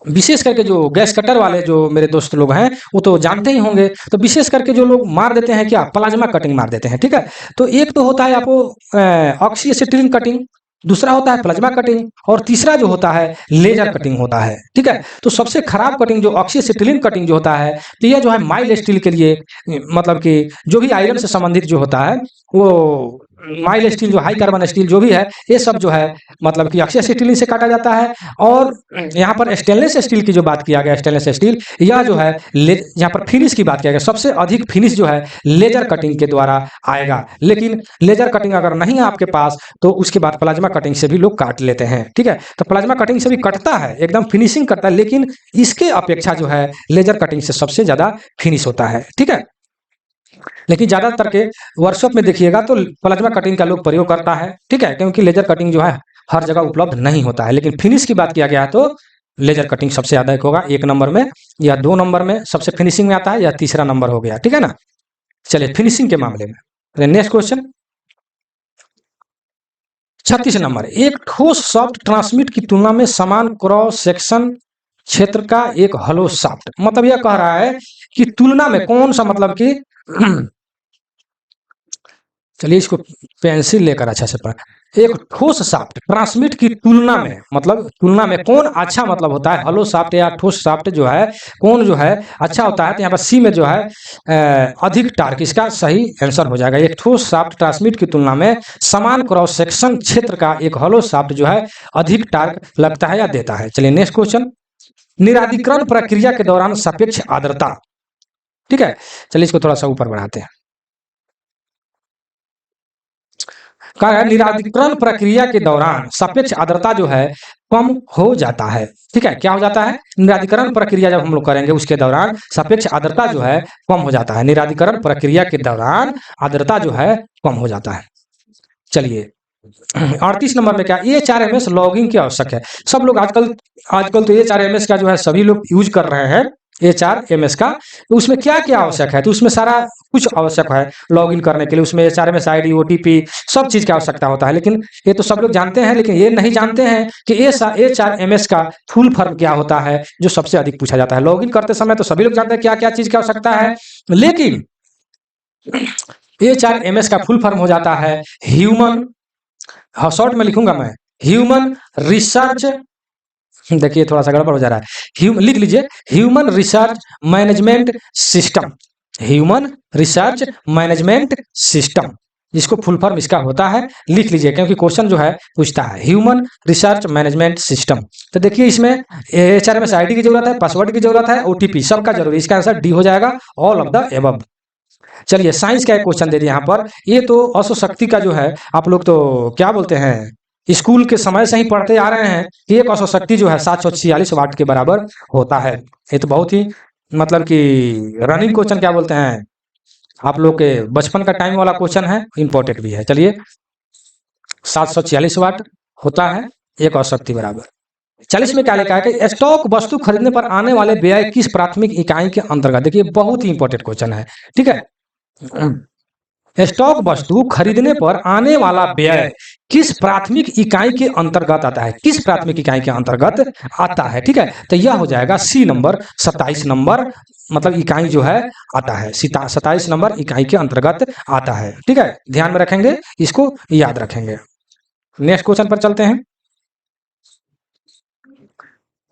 विशेष करके जो गैस कटर वाले जो मेरे दोस्त लोग हैं वो तो जानते ही होंगे। तो विशेष करके जो लोग मार देते हैं क्या, प्लाज्मा कटिंग मार देते हैं, ठीक है। तो एक तो होता है आपको ऑक्सी एसिटिलीन कटिंग, दूसरा होता है प्लाज्मा कटिंग, और तीसरा जो होता है लेजर कटिंग होता है, ठीक है। तो सबसे खराब कटिंग जो ऑक्सी एसिटिलीन कटिंग जो होता है, तो यह जो है माइल्ड स्टील के लिए, मतलब कि जो भी आयरन से संबंधित जो होता है वो माइल्ड स्टील, जो हाई कार्बन स्टील जो भी है, ये सब जो है मतलब कि ऑक्सी एसिटिलीन से काटा जाता है। और यहाँ पर स्टेनलेस स्टील की जो बात किया गया, स्टेनलेस स्टील यह जो है यहाँ पर फिनिश की बात किया गया, सबसे अधिक फिनिश जो है लेजर कटिंग के द्वारा आएगा। लेकिन लेजर कटिंग अगर नहीं है आपके पास तो उसके बाद प्लाज्मा कटिंग से भी लोग काट लेते हैं, ठीक है। तो प्लाज्मा कटिंग से भी कटता है, एकदम फिनिशिंग करता है, लेकिन इसके अपेक्षा जो है लेजर कटिंग से सबसे ज्यादा फिनिश होता है, ठीक है। लेकिन ज्यादातर के वर्कशॉप में देखिएगा तो प्लाज्मा कटिंग का लोग प्रयोग करता है, ठीक है, क्योंकि लेजर कटिंग जो है हर जगह उपलब्ध नहीं होता है। लेकिन फिनिश की बात किया गया है तो लेजर कटिंग सबसे ज्यादा एक होगा, 1 नंबर में या 2 नंबर में सबसे फिनिशिंग में आता है, या तीसरा नंबर हो गया, ठीक है ना। चलिए फिनिशिंग के मामले में नेक्स्ट क्वेश्चन 36 नंबर, एक ठोस सॉफ्ट ट्रांसमिट की तुलना में समान क्रॉस सेक्शन क्षेत्र का एक हलो सॉफ्ट, मतलब यह कह रहा है कि तुलना में कौन सा, मतलब कि चलिए इसको पेंसिल लेकर अच्छा से पढ़, एक ठोस साफ्ट ट्रांसमिट की तुलना में, मतलब तुलना में कौन अच्छा मतलब होता है, हलो साफ्ट या ठोस साफ्ट जो है कौन जो है अच्छा होता है। तो यहाँ पर सी में जो है अधिक टार्क, इसका सही आंसर हो जाएगा। एक ठोस साफ्ट ट्रांसमिट की तुलना में समान क्रॉस सेक्शन क्षेत्र का एक हलो साफ्ट जो है अधिक टार्क लगता है या देता है। चलिए नेक्स्ट क्वेश्चन, निरादिकरण प्रक्रिया के दौरान सापेक्ष आर्द्रता, ठीक है। चलिए इसको थोड़ा सा ऊपर बढ़ाते हैं। कहा है निरादिकरण प्रक्रिया के दौरान सापेक्ष आर्द्रता जो है कम हो जाता है, ठीक है। क्या हो जाता है, निरादिकरण प्रक्रिया जब हम लोग करेंगे उसके दौरान सापेक्ष आर्द्रता जो है कम हो जाता है। निरादिकरण प्रक्रिया के दौरान आर्द्रता जो है कम हो जाता है। चलिए 38 नंबर में क्या, AHRMS लॉगिंग की आवश्यक है। सब लोग आजकल आजकल तो AHRMS का जो है सभी लोग यूज कर रहे हैं, AHRMS का। तो उसमें क्या क्या आवश्यक है, तो उसमें सारा कुछ आवश्यक है लॉगिन करने के लिए। उसमें HRMS ID OTP सब चीज की आवश्यकता होता है। लेकिन ये तो सब लोग जानते हैं, लेकिन ये नहीं जानते हैं कि AHRMS का फुल फॉर्म क्या होता है, जो सबसे अधिक पूछा जाता है लॉगिन करते समय। तो सभी लोग जानते हैं क्या क्या चीज की आवश्यकता है, लेकिन AHRMS का फुल फॉर्म हो जाता है ह्यूमन, हाँ शॉर्ट में लिखूंगा मैं, ह्यूमन रिसर्च, देखिए थोड़ा सा गड़बड़ हो जा रहा है, लिख लीजिए human research management system, human research management system, इसको फुल फॉर्म इसका होता है, लिख लीजिए क्योंकि क्वेश्चन जो है पूछता है ह्यूमन रिसर्च मैनेजमेंट सिस्टम। तो देखिए इसमें HRMS ID की जरूरत है, पासवर्ड की जरूरत है, OTP सबका जरूरी, इसका आंसर डी हो जाएगा, ऑल ऑफ द एबव। चलिए साइंस का एक क्वेश्चन दे दिया यहाँ पर, ये तो असोशक्ति का जो है आप लोग तो क्या बोलते हैं, स्कूल के समय से ही पढ़ते आ रहे हैं कि एक असोशक्ति जो है 746 वाट के बराबर होता है। ये तो बहुत ही मतलब कि रनिंग क्वेश्चन क्या बोलते हैं, आप लोग के बचपन का टाइम वाला क्वेश्चन है, इंपॉर्टेंट भी है। चलिए 746 वाट होता है एक असोशक्ति बराबर। 40 में क्या लिखा है कि स्टॉक वस्तु खरीदने पर आने वाले व्यय किस प्राथमिक इकाई के अंतर्गत, देखिए बहुत ही इंपॉर्टेंट क्वेश्चन है, ठीक है। स्टॉक वस्तु खरीदने पर आने वाला व्यय किस प्राथमिक इकाई के अंतर्गत आता है, किस प्राथमिक इकाई के अंतर्गत आता है, ठीक है। तो यह हो जाएगा सी नंबर, 27 नंबर मतलब इकाई जो है आता है, 27 नंबर इकाई के अंतर्गत आता है, ठीक है। ध्यान में रखेंगे, इसको याद रखेंगे। नेक्स्ट क्वेश्चन पर चलते हैं।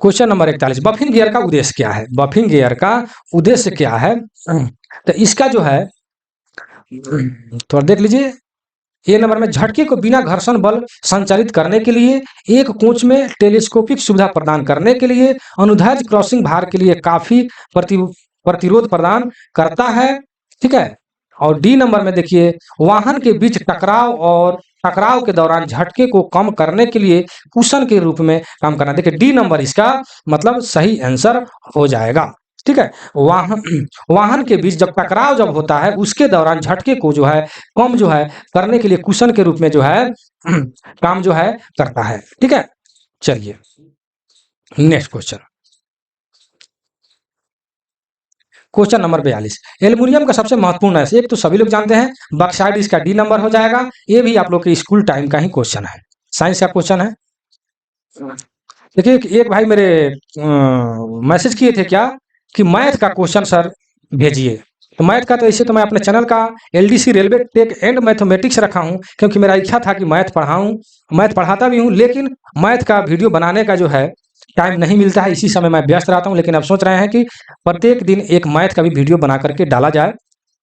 क्वेश्चन नंबर 41, बफिंग गियर का उद्देश्य क्या है, बफिंग गियर का उद्देश्य क्या है, तो इसका जो है थोड़ा देख लीजिए। ए नंबर में झटके को बिना घर्षण बल संचालित करने के लिए, एक कोच में टेलीस्कोपिक सुविधा प्रदान करने के लिए, अनुदैर्ध्य क्रॉसिंग भार के लिए काफी प्रतिरोध प्रदान करता है, ठीक है। और डी नंबर में देखिए वाहन के बीच टकराव और टकराव के दौरान झटके को कम करने के लिए कुशन के रूप में काम करना। देखिए डी नंबर इसका मतलब सही आंसर हो जाएगा। ठीक है, वाहन के बीच जब टकराव जब होता है उसके दौरान झटके को जो है कम जो है करने के लिए कुशन के रूप में जो है काम जो है करता है। ठीक है, चलिए next question, question number 42। Aluminium का सबसे महत्वपूर्ण है, एक तो सभी लोग जानते हैं, बॉक्साइट इसका डी नंबर हो जाएगा। ये भी आप लोग के स्कूल टाइम का ही क्वेश्चन है, साइंस का क्वेश्चन है। देखिए एक भाई मेरे मैसेज किए थे क्या कि मैथ का क्वेश्चन सर भेजिए, तो मैथ का तो ऐसे तो मैं अपने चैनल का LDC railway tech and mathematics रखा हूं, क्योंकि मेरा इच्छा था कि मैथ पढ़ाऊं, मैथ पढ़ाता भी हूं, लेकिन मैथ का वीडियो बनाने का जो है टाइम नहीं मिलता है, इसी समय मैं व्यस्त रहता हूं। लेकिन अब सोच रहे हैं कि प्रत्येक दिन एक मैथ का भी वीडियो बना करके डाला जाए।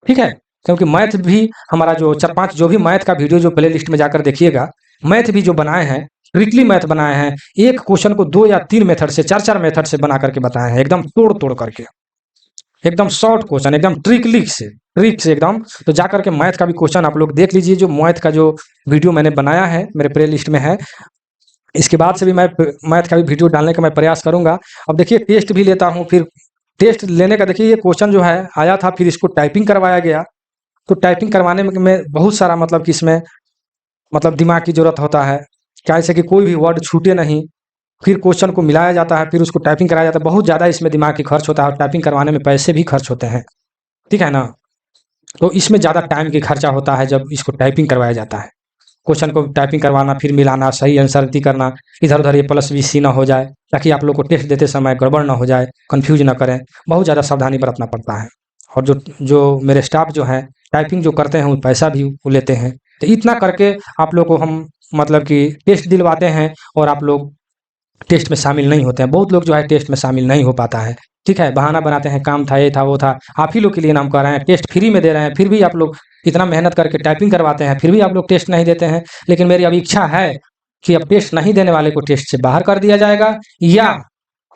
ठीक है, क्योंकि मैथ भी हमारा जो 4-5 जो भी मैथ का वीडियो जो प्ले लिस्ट में जाकर देखिएगा, मैथ भी जो बनाए हैं, ट्रिकली मैथ बनाए हैं, एक क्वेश्चन को 2 या 3 मेथड से 4-4 मेथड से बना करके बताए हैं, एकदम तोड़ तोड़ करके, एकदम शॉर्ट क्वेश्चन, एकदम ट्रिक से एकदम। तो जाकर के मैथ का भी क्वेश्चन आप लोग देख लीजिए, जो मैथ का जो वीडियो मैंने बनाया है मेरे प्ले लिस्ट में है। इसके बाद से भी मैं मैथ का भी वीडियो डालने का मैं प्रयास करूंगा। अब देखिए टेस्ट भी लेता हूँ, फिर टेस्ट लेने का देखिए ये क्वेश्चन जो है आया था, फिर इसको टाइपिंग करवाया गया, तो टाइपिंग करवाने में बहुत सारा मतलब कि इसमें मतलब दिमाग की जरूरत होता है, कैसे कि कोई भी वर्ड छूटे नहीं, फिर क्वेश्चन को मिलाया जाता है, फिर उसको टाइपिंग कराया जाता है, बहुत ज़्यादा इसमें दिमाग की खर्च होता है, और टाइपिंग करवाने में पैसे भी खर्च होते हैं। ठीक है ना, तो इसमें ज़्यादा टाइम की खर्चा होता है जब इसको टाइपिंग करवाया जाता है, क्वेश्चन को टाइपिंग करवाना, फिर मिलाना, सही आंसर करना, इधर उधर ये प्लस बी सी ना हो जाए, ताकि आप लोग को टेस्ट देते समय गड़बड़ ना हो जाए, कंफ्यूज ना करें, बहुत ज़्यादा सावधानी बरतना पड़ता है। और जो जो मेरे स्टाफ जो हैं टाइपिंग जो करते हैं वो पैसा भी वो लेते हैं, तो इतना करके आप लोग को हम मतलब कि टेस्ट दिलवाते हैं, और आप लोग टेस्ट में शामिल नहीं होते हैं। बहुत लोग जो है टेस्ट में शामिल नहीं हो पाता है। ठीक है, बहाना बनाते हैं, काम था, ये था, वो था। आप ही लोग के लिए नाम कर रहे हैं, टेस्ट फ्री में दे रहे हैं, फिर भी आप लोग इतना मेहनत करके टाइपिंग करवाते हैं, फिर भी आप लोग टेस्ट नहीं देते हैं। लेकिन मेरी अब इच्छा है कि अब टेस्ट नहीं देने वाले को टेस्ट से बाहर कर दिया जाएगा, या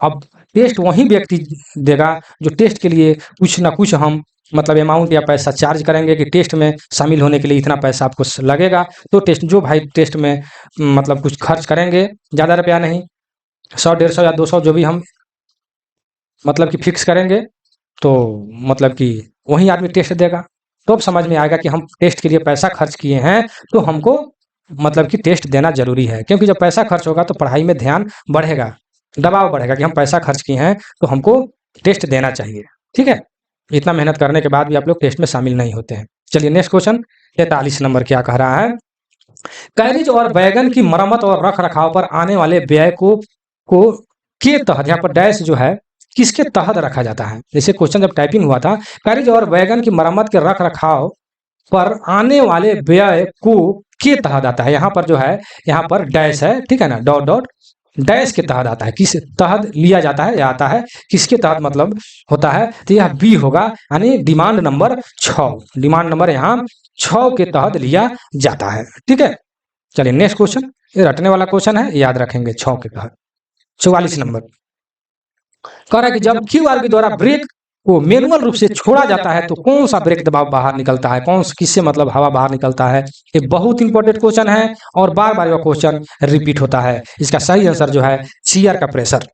अब टेस्ट वही व्यक्ति देगा जो टेस्ट के लिए कुछ ना कुछ हम मतलब अमाउंट या पैसा चार्ज करेंगे कि टेस्ट में शामिल होने के लिए इतना पैसा आपको लगेगा। तो टेस्ट जो भाई टेस्ट में मतलब कुछ खर्च करेंगे, ज़्यादा रुपया नहीं, 100-150 या 200 जो भी हम मतलब कि फिक्स करेंगे, तो मतलब कि वही आदमी टेस्ट देगा। तो अब समझ में आएगा कि हम टेस्ट के लिए पैसा खर्च किए हैं, तो हमको मतलब कि टेस्ट देना जरूरी है, क्योंकि जब पैसा खर्च होगा तो पढ़ाई में ध्यान बढ़ेगा, दबाव बढ़ेगा कि हम पैसा खर्च किए हैं तो हमको टेस्ट देना चाहिए। ठीक है, इतना मेहनत करने के बाद भी आप लोग टेस्ट में शामिल नहीं होते हैं। चलिए नेक्स्ट क्वेश्चन 43 नंबर क्या कह रहा है, कैरिज और वैगन की मरम्मत और रख रखाव पर आने वाले व्यय को के तहत, यहाँ पर डैश जो है किसके तहत रखा जाता है। जैसे क्वेश्चन जब टाइपिंग हुआ था, कैरिज और वैगन की मरम्मत के रख रखाव पर आने वाले व्यय को के तहत आता है। यहाँ पर जो है यहाँ पर डैश है, ठीक है ना, डॉट डॉट डैश के तहत आता है, किस तहत लिया जाता है, या आता है किसके तहत मतलब होता है, तो यह बी होगा, यानी डिमांड नंबर 6, डिमांड नंबर यहाँ 6 के तहत लिया जाता है। ठीक है, चलिए नेक्स्ट क्वेश्चन, ये रटने वाला क्वेश्चन है, याद रखेंगे 6 के तहत। 44 नंबर कह रहा है कि जब क्यू आर के द्वारा ब्रेक को मैनुअल रूप से छोड़ा जाता है तो कौन सा ब्रेक दबाव बाहर निकलता है, कौन किससे मतलब हवा बाहर निकलता है। ये बहुत इंपॉर्टेंट क्वेश्चन है और बार बार यह क्वेश्चन रिपीट होता है। इसका सही आंसर जो है सीआर का प्रेशर।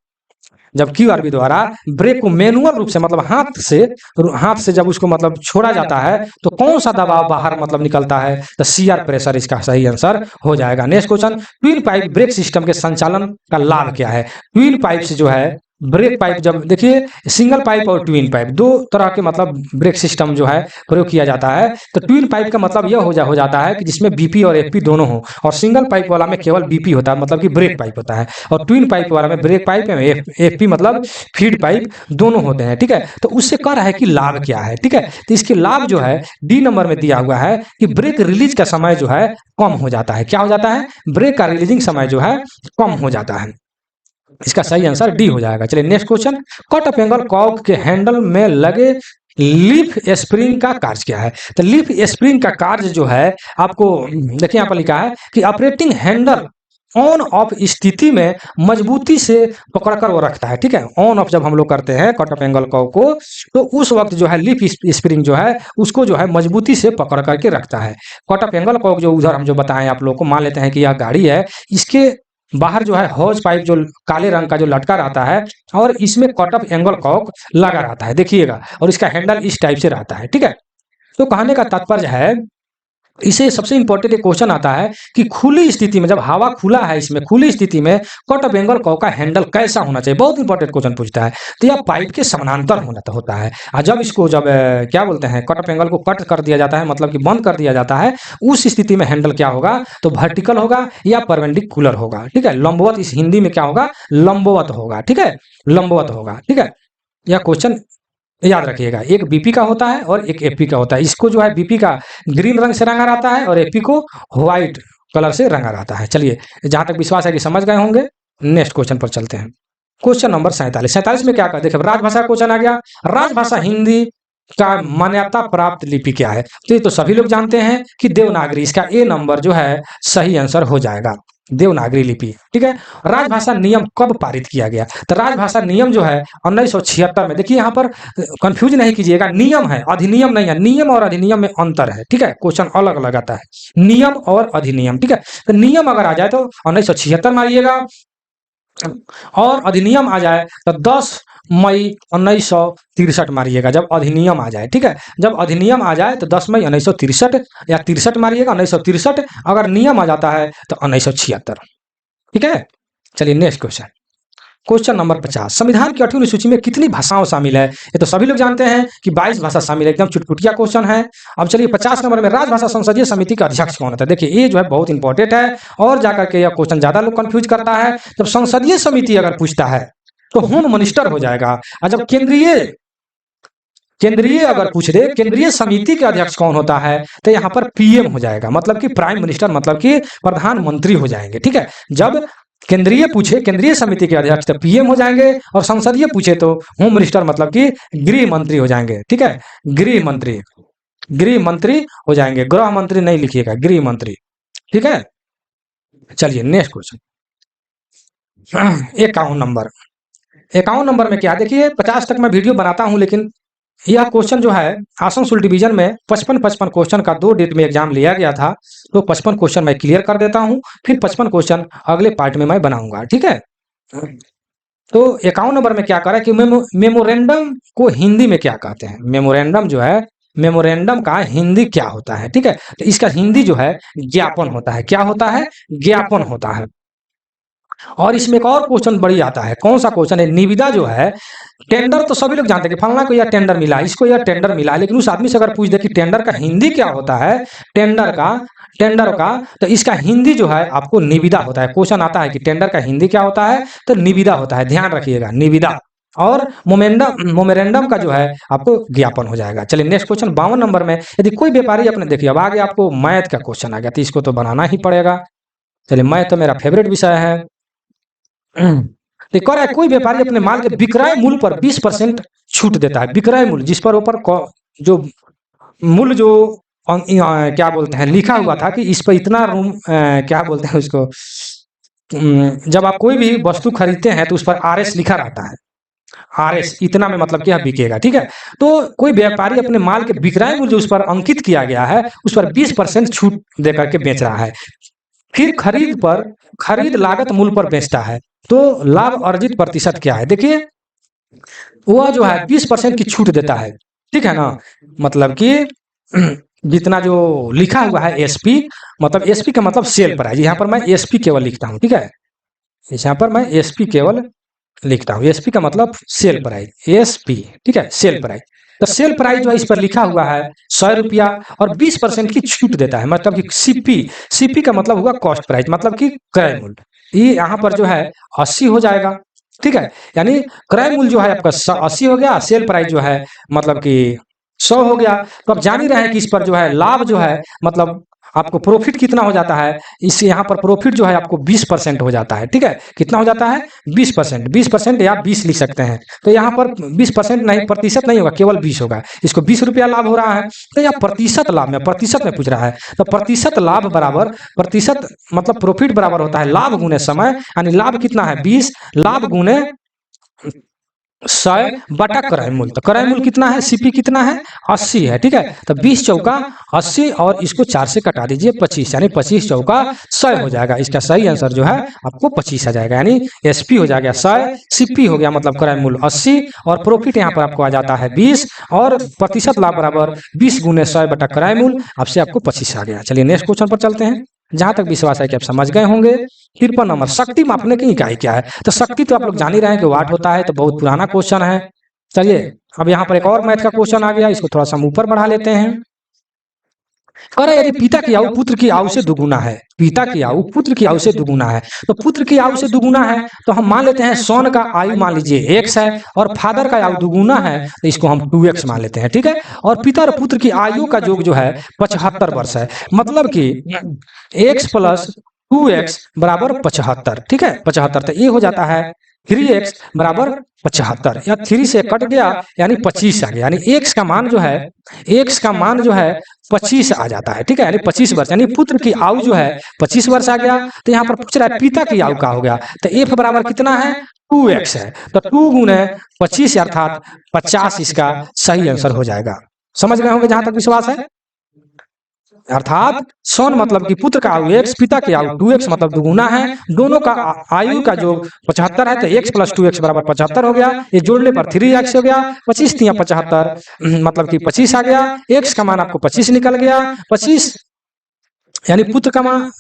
जब क्यूआरबी द्वारा ब्रेक को मैनुअल रूप से मतलब हाथ से जब उसको मतलब छोड़ा जाता है तो कौन सा दबाव बाहर मतलब निकलता है, तो सीआर प्रेशर इसका सही आंसर हो जाएगा। Next question, twin pipe brake system के संचालन का लाभ क्या है। ट्विन पाइप से जो है ब्रेक पाइप, जब देखिए सिंगल पाइप और ट्विन पाइप दो तरह के मतलब ब्रेक सिस्टम जो है प्रयोग किया जाता है। तो ट्विन पाइप का मतलब यह हो जाता है कि जिसमें बीपी और एफपी दोनों हो, और सिंगल पाइप वाला में केवल बीपी होता है, मतलब कि ब्रेक पाइप होता है, और ट्विन पाइप वाला में ब्रेक पाइप में एफपी मतलब फीड पाइप दोनों होते हैं। ठीक है, तो उससे कह रहा है कि लाभ क्या है। ठीक है, तो इसके लाभ जो है डी नंबर में दिया हुआ है कि ब्रेक रिलीज का समय जो है कम हो जाता है। क्या हो जाता है, ब्रेक का रिलीजिंग समय जो है कम हो जाता है। इसका सही आंसर डी हो जाएगा। चलिए next question, cut off angle Kock के हैंडल में लगे लीफ स्प्रिंग का कार्य क्या है। तो लीफ स्प्रिंग का कार्य जो है आपको देखिए यहाँ पर लिखा है कि ऑपरेटिंग हैंडल ऑन ऑफ स्थिति में मजबूती से पकड़कर वो रखता है, ठीक है। ऑन ऑफ जब हम लोग करते हैं कट ऑफ एंगल कर्व को, तो उस वक्त जो है लीफ स्प्रिंग जो है उसको जो है मजबूती से पकड़ करके रखता है। कट ऑफ एंगल कर्व जो उधर हम जो बताएं आप लोग को, मान लेते हैं कि यह गाड़ी है, इसके बाहर जो है हॉज पाइप जो काले रंग का जो लटका रहता है और इसमें कट ऑफ एंगल कर्व लगा रहता है, देखिएगा, और इसका हैंडल इस टाइप से रहता है, ठीक है। तो कहने का तात्पर्य है, इसे सबसे इंपॉर्टेंट एक क्वेश्चन आता है कि खुली स्थिति में, जब हवा खुला है इसमें, खुली स्थिति में कट ऑफ एंगल कर्व का हैंडल कैसा होना चाहिए, बहुत इंपॉर्टेंट क्वेश्चन पूछता है। तो यह पाइप के समानांतर होता है। और जब इसको जब क्या बोलते हैं, कट ऑफ एंगल को कट कर दिया जाता है, मतलब कि बंद कर दिया जाता है, उस स्थिति में हैंडल क्या होगा, तो वर्टिकल होगा या परपेंडिकुलर होगा, ठीक है। लंबवत, इस हिंदी में क्या होगा, लंबवत होगा, ठीक है, लंबवत होगा, ठीक है। यह क्वेश्चन याद रखिएगा, एक बीपी का होता है और एक एपी का होता है। इसको जो है बीपी का ग्रीन रंग से रंगा रहता है और एपी को व्हाइट कलर से रंगा रहता है। चलिए, जहां तक विश्वास है कि समझ गए होंगे, नेक्स्ट क्वेश्चन पर चलते हैं। क्वेश्चन नंबर 47 में क्या कर, देखिए राजभाषा क्वेश्चन आ गया। राजभाषा हिंदी का मान्यता प्राप्त लिपि क्या है, तो ये तो सभी लोग जानते हैं कि देवनागरी, इसका ए नंबर जो है सही आंसर हो जाएगा, देवनागरी लिपि, ठीक है। राजभाषा नियम कब पारित किया गया, तो राजभाषा नियम जो है 1976 में। देखिए यहाँ पर कंफ्यूज नहीं कीजिएगा, नियम है, अधिनियम नहीं है। नियम और अधिनियम में अंतर है, ठीक है, क्वेश्चन अलग अलग आता है, नियम और अधिनियम, ठीक है। तो नियम अगर आ जाए तो 1976 मारिएगा, और अधिनियम आ जाए तो 10 मई 1963 मारिएगा, जब अधिनियम आ जाए, ठीक है। जब अधिनियम आ जाए तो 10 मई 1963 या 63 मारिएगा, 1963। अगर नियम आ जाता है तो 1976, ठीक है। चलिए नेक्स्ट क्वेश्चन, क्वेश्चन नंबर 50। संविधान की 8वीं सूची में कितनी भाषाओं शामिल है, ये तो सभी लोग जानते हैं कि 22 भाषा शामिल है, एकदम चुटपुटिया क्वेश्चन है। अब चलिए 50 नंबर में, राजभाषा संसदीय समिति का अध्यक्ष कौन होता है। देखिए ये जो है बहुत इंपॉर्टेंट है, और जाकर के यह क्वेश्चन ज्यादा लोग कंफ्यूज करता है। जब संसदीय समिति अगर पूछता है तो होम मिनिस्टर हो जाएगा, और जब केंद्रीय अगर पूछ दे केंद्रीय समिति के अध्यक्ष कौन होता है, तो यहाँ पर पीएम हो जाएगा, मतलब कि प्राइम मिनिस्टर, मतलब कि प्रधानमंत्री हो जाएंगे, ठीक है। जब केंद्रीय पूछे, केंद्रीय समिति के अध्यक्ष तो पीएम हो जाएंगे, और संसदीय पूछे तो होम मिनिस्टर, मतलब कि गृह मंत्री हो जाएंगे, ठीक है। गृह मंत्री हो जाएंगे, गृह मंत्री नहीं लिखिएगा, गृह मंत्री, ठीक है। चलिए नेक्स्ट क्वेश्चन, 51 नंबर में क्या, देखिए 50 तक मैं वीडियो बनाता हूं, लेकिन यह क्वेश्चन जो है आसनसोल डिवीजन में 55 क्वेश्चन का 2 डेट में एग्जाम लिया गया था, तो 55 क्वेश्चन मैं क्लियर कर देता हूं, फिर 55 क्वेश्चन अगले पार्ट में मैं बनाऊंगा, ठीक है। तो 51 नंबर में क्या करा कि मेमोरेंडम को हिंदी में क्या कहते हैं, मेमोरेंडम जो है, मेमोरेंडम का हिंदी क्या होता है, ठीक है। तो इसका हिंदी जो है ज्ञापन होता है, क्या होता है, ज्ञापन होता है। और इसमें एक और क्वेश्चन बड़ी आता है, कौन सा क्वेश्चन है, निविदा जो है, टेंडर तो सभी लोग जानते हैं कि फलना को यह टेंडर मिला, इसको यह टेंडर मिला, लेकिन उस आदमी से अगर पूछ दे कि टेंडर का हिंदी क्या होता है, टेंडर का, तो इसका हिंदी जो है आपको निविदा होता है। क्वेश्चन आता है कि टेंडर का हिंदी क्या होता है, तो निविदा होता है, ध्यान रखिएगा, निविदा। और मोमेरेंडम का जो है आपको ज्ञापन हो जाएगा। चलिए नेक्स्ट क्वेश्चन 52 नंबर में, यदि कोई व्यापारी अपने, देखिए अब आगे आपको मैथ का क्वेश्चन आ गया, तो इसको तो बनाना ही पड़ेगा। चलिए मैथ तो मेरा फेवरेट विषय है। तो कह रहा है कोई व्यापारी अपने माल के विक्रय मूल्य पर 20% छूट देता है, विक्रय मूल्य जिस पर ऊपर जो मूल्य जो क्या बोलते हैं लिखा हुआ था कि इस पर इतना रूम, क्या बोलते हैं उसको, जब आप कोई भी वस्तु खरीदते हैं तो उस पर RS लिखा रहता है, RS इतना में मतलब क्या बिकेगा, ठीक है। तो कोई व्यापारी अपने माल के विक्रय मूल्य उस पर अंकित किया गया है, उस पर 20% छूट देकर के बेच रहा है, फिर खरीद लागत मूल्य पर बेचता है, तो लाभ अर्जित प्रतिशत क्या है। देखिए वह जो है 20% की छूट देता है, ठीक है ना, मतलब कि जितना जो लिखा हुआ है SP, मतलब SP का मतलब सेल प्राइस, यहाँ पर मैं SP केवल लिखता हूँ, ठीक है, यहाँ पर मैं SP केवल लिखता हूँ, SP का मतलब सेल प्राइस, SP, ठीक है, सेल प्राइस। तो सेल प्राइस जो है इस पर लिखा हुआ है 100 रुपया, और 20% की छूट देता है, मतलब कि CP का मतलब हुआ कॉस्ट प्राइस, मतलब कि क्रय मूल्य, ये यहाँ पर जो है 80 हो जाएगा, ठीक है। यानी क्रय मूल्य जो है आपका 80 हो गया, सेल प्राइस जो है मतलब कि 100 हो गया। तो आप जान ही रहे हैं कि इस पर जो है लाभ जो है मतलब आपको प्रॉफिट कितना हो जाता है, इस यहाँ पर प्रॉफिट जो है आपको 20% हो जाता है। ठीक है, कितना हो जाता है 20%, 20% या 20 लिख सकते हैं। तो यहाँ पर 20% नहीं, प्रतिशत नहीं होगा, केवल 20 होगा। इसको 20 रुपया लाभ हो रहा है, तो यह प्रतिशत लाभ में, प्रतिशत में पूछ रहा है, तो प्रतिशत लाभ बराबर, प्रतिशत मतलब प्रॉफिट बराबर होता है लाभ गुने समय, यानी लाभ कितना है 20, लाभ गुने 100 बटा क्रय मूल्य। तो क्रय मूल्य कितना है, सीपी कितना है 80 है। ठीक है, तो 20 चौका 80 और इसको 4 से कटा दीजिए 25, यानी 25 चौका 100 हो जाएगा। इसका सही आंसर जो है आपको 25 आ जाएगा, यानी एसपी हो जाएगा 100, सीपी हो गया मतलब क्रय मूल्य 80, और प्रॉफिट यहाँ पर आपको आ जाता है 20, और प्रतिशत लाभ बराबर 20 गुने 100 बटा क्रय मूल्य, आपसे आपको 25 आ गया। चलिए नेक्स्ट क्वेश्चन पर चलते हैं। जहां तक विश्वास है कि आप समझ गए होंगे। 53 नंबर, शक्ति मापने की इकाई क्या है? तो शक्ति तो आप लोग जान ही रहे हैं कि वाट होता है, तो बहुत पुराना क्वेश्चन है। चलिए अब यहाँ पर एक और मैथ का क्वेश्चन आ गया, इसको थोड़ा सा हम ऊपर बढ़ा लेते हैं। कह रहे यदि पिता की आयु पुत्र की आयु से दुगुना है, पिता की आयु पुत्र की आयु से दुगुना है, तो पुत्र की आयु से दुगुना है तो हम मान लेते हैं सोन का आयु मान लीजिए x है, और फादर का आयु दुगुना है तो इसको हम 2x मान लेते हैं। ठीक है, और पिता और पुत्र की आयु का योग जो है 75 वर्ष है, मतलब कि x प्लस 2x बराबर 75। ठीक है, 75, तो ये हो जाता है 3x बराबर 75, या 3 से कट गया यानी 25 आ गया, यानी x का मान जो है, x का मान जो है 25 आ जाता है। ठीक है, यानी 25 वर्ष, यानी पुत्र की आयु जो है 25 वर्ष आ गया। तो यहाँ पर पूछ रहा है पिता की आयु का हो गया, तो f बराबर कितना है 2x है, तो 2 गुने 25 अर्थात 50 इसका सही आंसर हो जाएगा। समझ गए होंगे जहां तक विश्वास है। अर्थात सोन मतलब कि पुत्र का आयु x, पिता की आयु 2x मतलब दुगुना है, दोनों का आयु का जो 75 है, तो x प्लस 2x बराबर 75 हो गया, ये जोड़ने पर 3x हो गया, 25 तिया 75 मतलब कि 25 आ गया, x का मान आपको 25 निकल गया, 25 यानी पुत्र का मान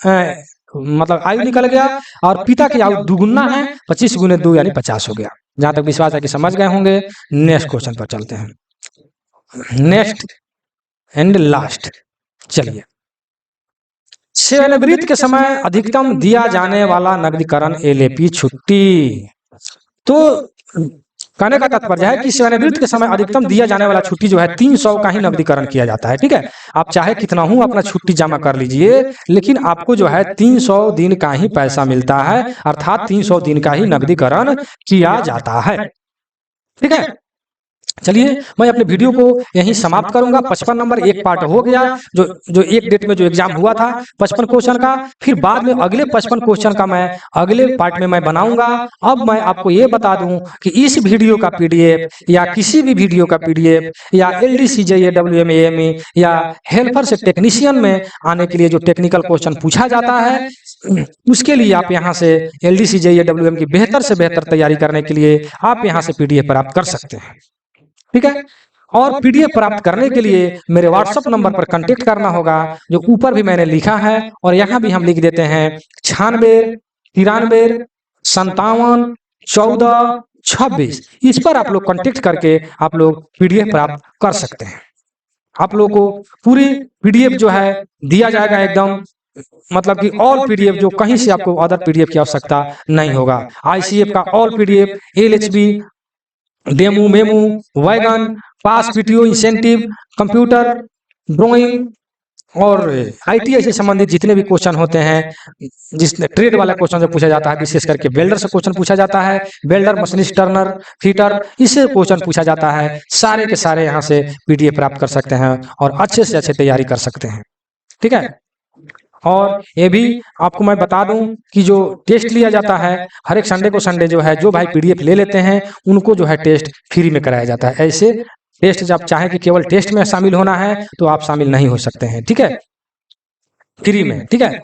मतलब आयु निकल गया, और पिता की आयु दुगुना है, 25 गुने 2 यानी 50 हो गया। जहां तक विश्वास है कि समझ गए होंगे। नेक्स्ट क्वेश्चन पर चलते हैं, नेक्स्ट एंड लास्ट। चलिए, सेवानिवृत्ति के समय अधिकतम दिया जाने वाला नकदीकरण एलएपी छुट्टी। तो कहने का तात्पर्य है कि सेवानिवृत्ति के समय अधिकतम दिया जाने वाला छुट्टी जो है 300 का ही नकदीकरण किया जाता है। ठीक है, आप चाहे कितना हूं अपना छुट्टी जमा कर लीजिए, लेकिन आपको जो है 300 दिन का ही पैसा मिलता है, अर्थात 300 दिन का ही नकदीकरण किया जाता है। ठीक है, चलिए मैं अपने वीडियो को यहीं समाप्त करूंगा। 55 नंबर एक पार्ट हो गया, जो एक डेट में जो एग्जाम हुआ था 55 क्वेश्चन का, फिर बाद में अगले 55 क्वेश्चन का मैं अगले पार्ट में मैं बनाऊंगा। अब मैं आपको ये बता दूं कि इस वीडियो का पीडीएफ या किसी भी वीडियो का पीडीएफ या LDC JEE WMAME या हेल्पर से टेक्नीशियन में आने के लिए जो टेक्निकल क्वेश्चन पूछा जाता है, उसके लिए आप यहाँ से LDC JEE WM की बेहतर से बेहतर तैयारी करने के लिए आप यहाँ से पीडीएफ प्राप्त कर सकते हैं। ठीक है, और पीडीएफ प्राप्त करने के लिए मेरे व्हाट्सएप नंबर पर कांटेक्ट करना होगा, जो ऊपर भी मैंने लिखा है और यहाँ भी हम लिख देते हैं 96 93 57 14 26। इस पर आप लोग कांटेक्ट करके आप लोग पीडीएफ प्राप्त कर सकते हैं। आप लोग को पूरी पीडीएफ जो है दिया जाएगा एकदम, मतलब कि ऑल पीडीएफ, जो कहीं से आपको अदर पीडीएफ की आवश्यकता नहीं होगा। ICF का all PDF, LHB, DEMU MEMU, wagon, pass PTO, incentive, computer, drawing और ITI से संबंधित जितने भी क्वेश्चन होते हैं, जिसने ट्रेड वाला क्वेश्चन जो पूछा जाता है, विशेष करके वेल्डर से क्वेश्चन पूछा जाता है, वेल्डर, मशीनिस्ट, टर्नर, फिटर, इससे क्वेश्चन पूछा जाता है, सारे के सारे यहाँ से पीडीएफ प्राप्त कर सकते हैं और अच्छे से अच्छे तैयारी कर सकते हैं। ठीक है, और ये भी आपको मैं बता दूं कि जो टेस्ट लिया जाता है हर एक संडे को, संडे जो है जो भाई पीडीएफ ले लेते हैं उनको जो है टेस्ट फ्री में कराया जाता है। ऐसे टेस्ट जब चाहे कि केवल टेस्ट में शामिल होना है तो आप शामिल नहीं हो सकते हैं। ठीक है, फ्री में। ठीक है,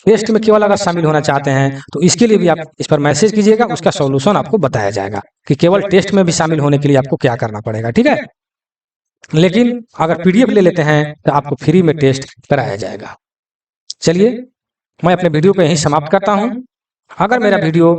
टेस्ट में केवल अगर शामिल होना चाहते हैं तो इसके लिए भी आप इस पर मैसेज कीजिएगा, उसका सॉल्यूशन आपको बताया जाएगा कि केवल टेस्ट में भी शामिल होने के लिए आपको क्या करना पड़ेगा। ठीक है, लेकिन अगर पीडीएफ ले लेते हैं तो आपको फ्री में टेस्ट कराया जाएगा। चलिए मैं अपने वीडियो को यहीं समाप्त करता हूं। अगर मेरा वीडियो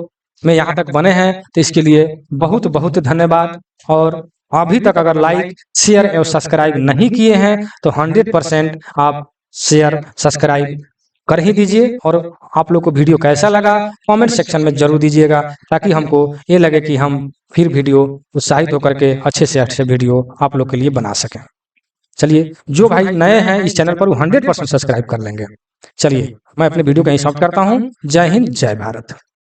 में यहाँ तक बने हैं तो इसके लिए बहुत बहुत धन्यवाद, और अभी तक अगर लाइक, शेयर एवं सब्सक्राइब नहीं किए हैं तो 100% आप शेयर सब्सक्राइब कर ही दीजिए, और आप लोग को वीडियो कैसा लगा कमेंट सेक्शन में जरूर दीजिएगा, ताकि हमको ये लगे कि हम फिर वीडियो उत्साहित होकर के अच्छे से अच्छे वीडियो आप लोग के लिए बना सकें। चलिए, जो भाई नए हैं इस चैनल पर वो 100% सब्सक्राइब कर लेंगे। चलिए, मैं अपने वीडियो को यहीं समाप्त करता हूँ। जय हिंद, जय भारत।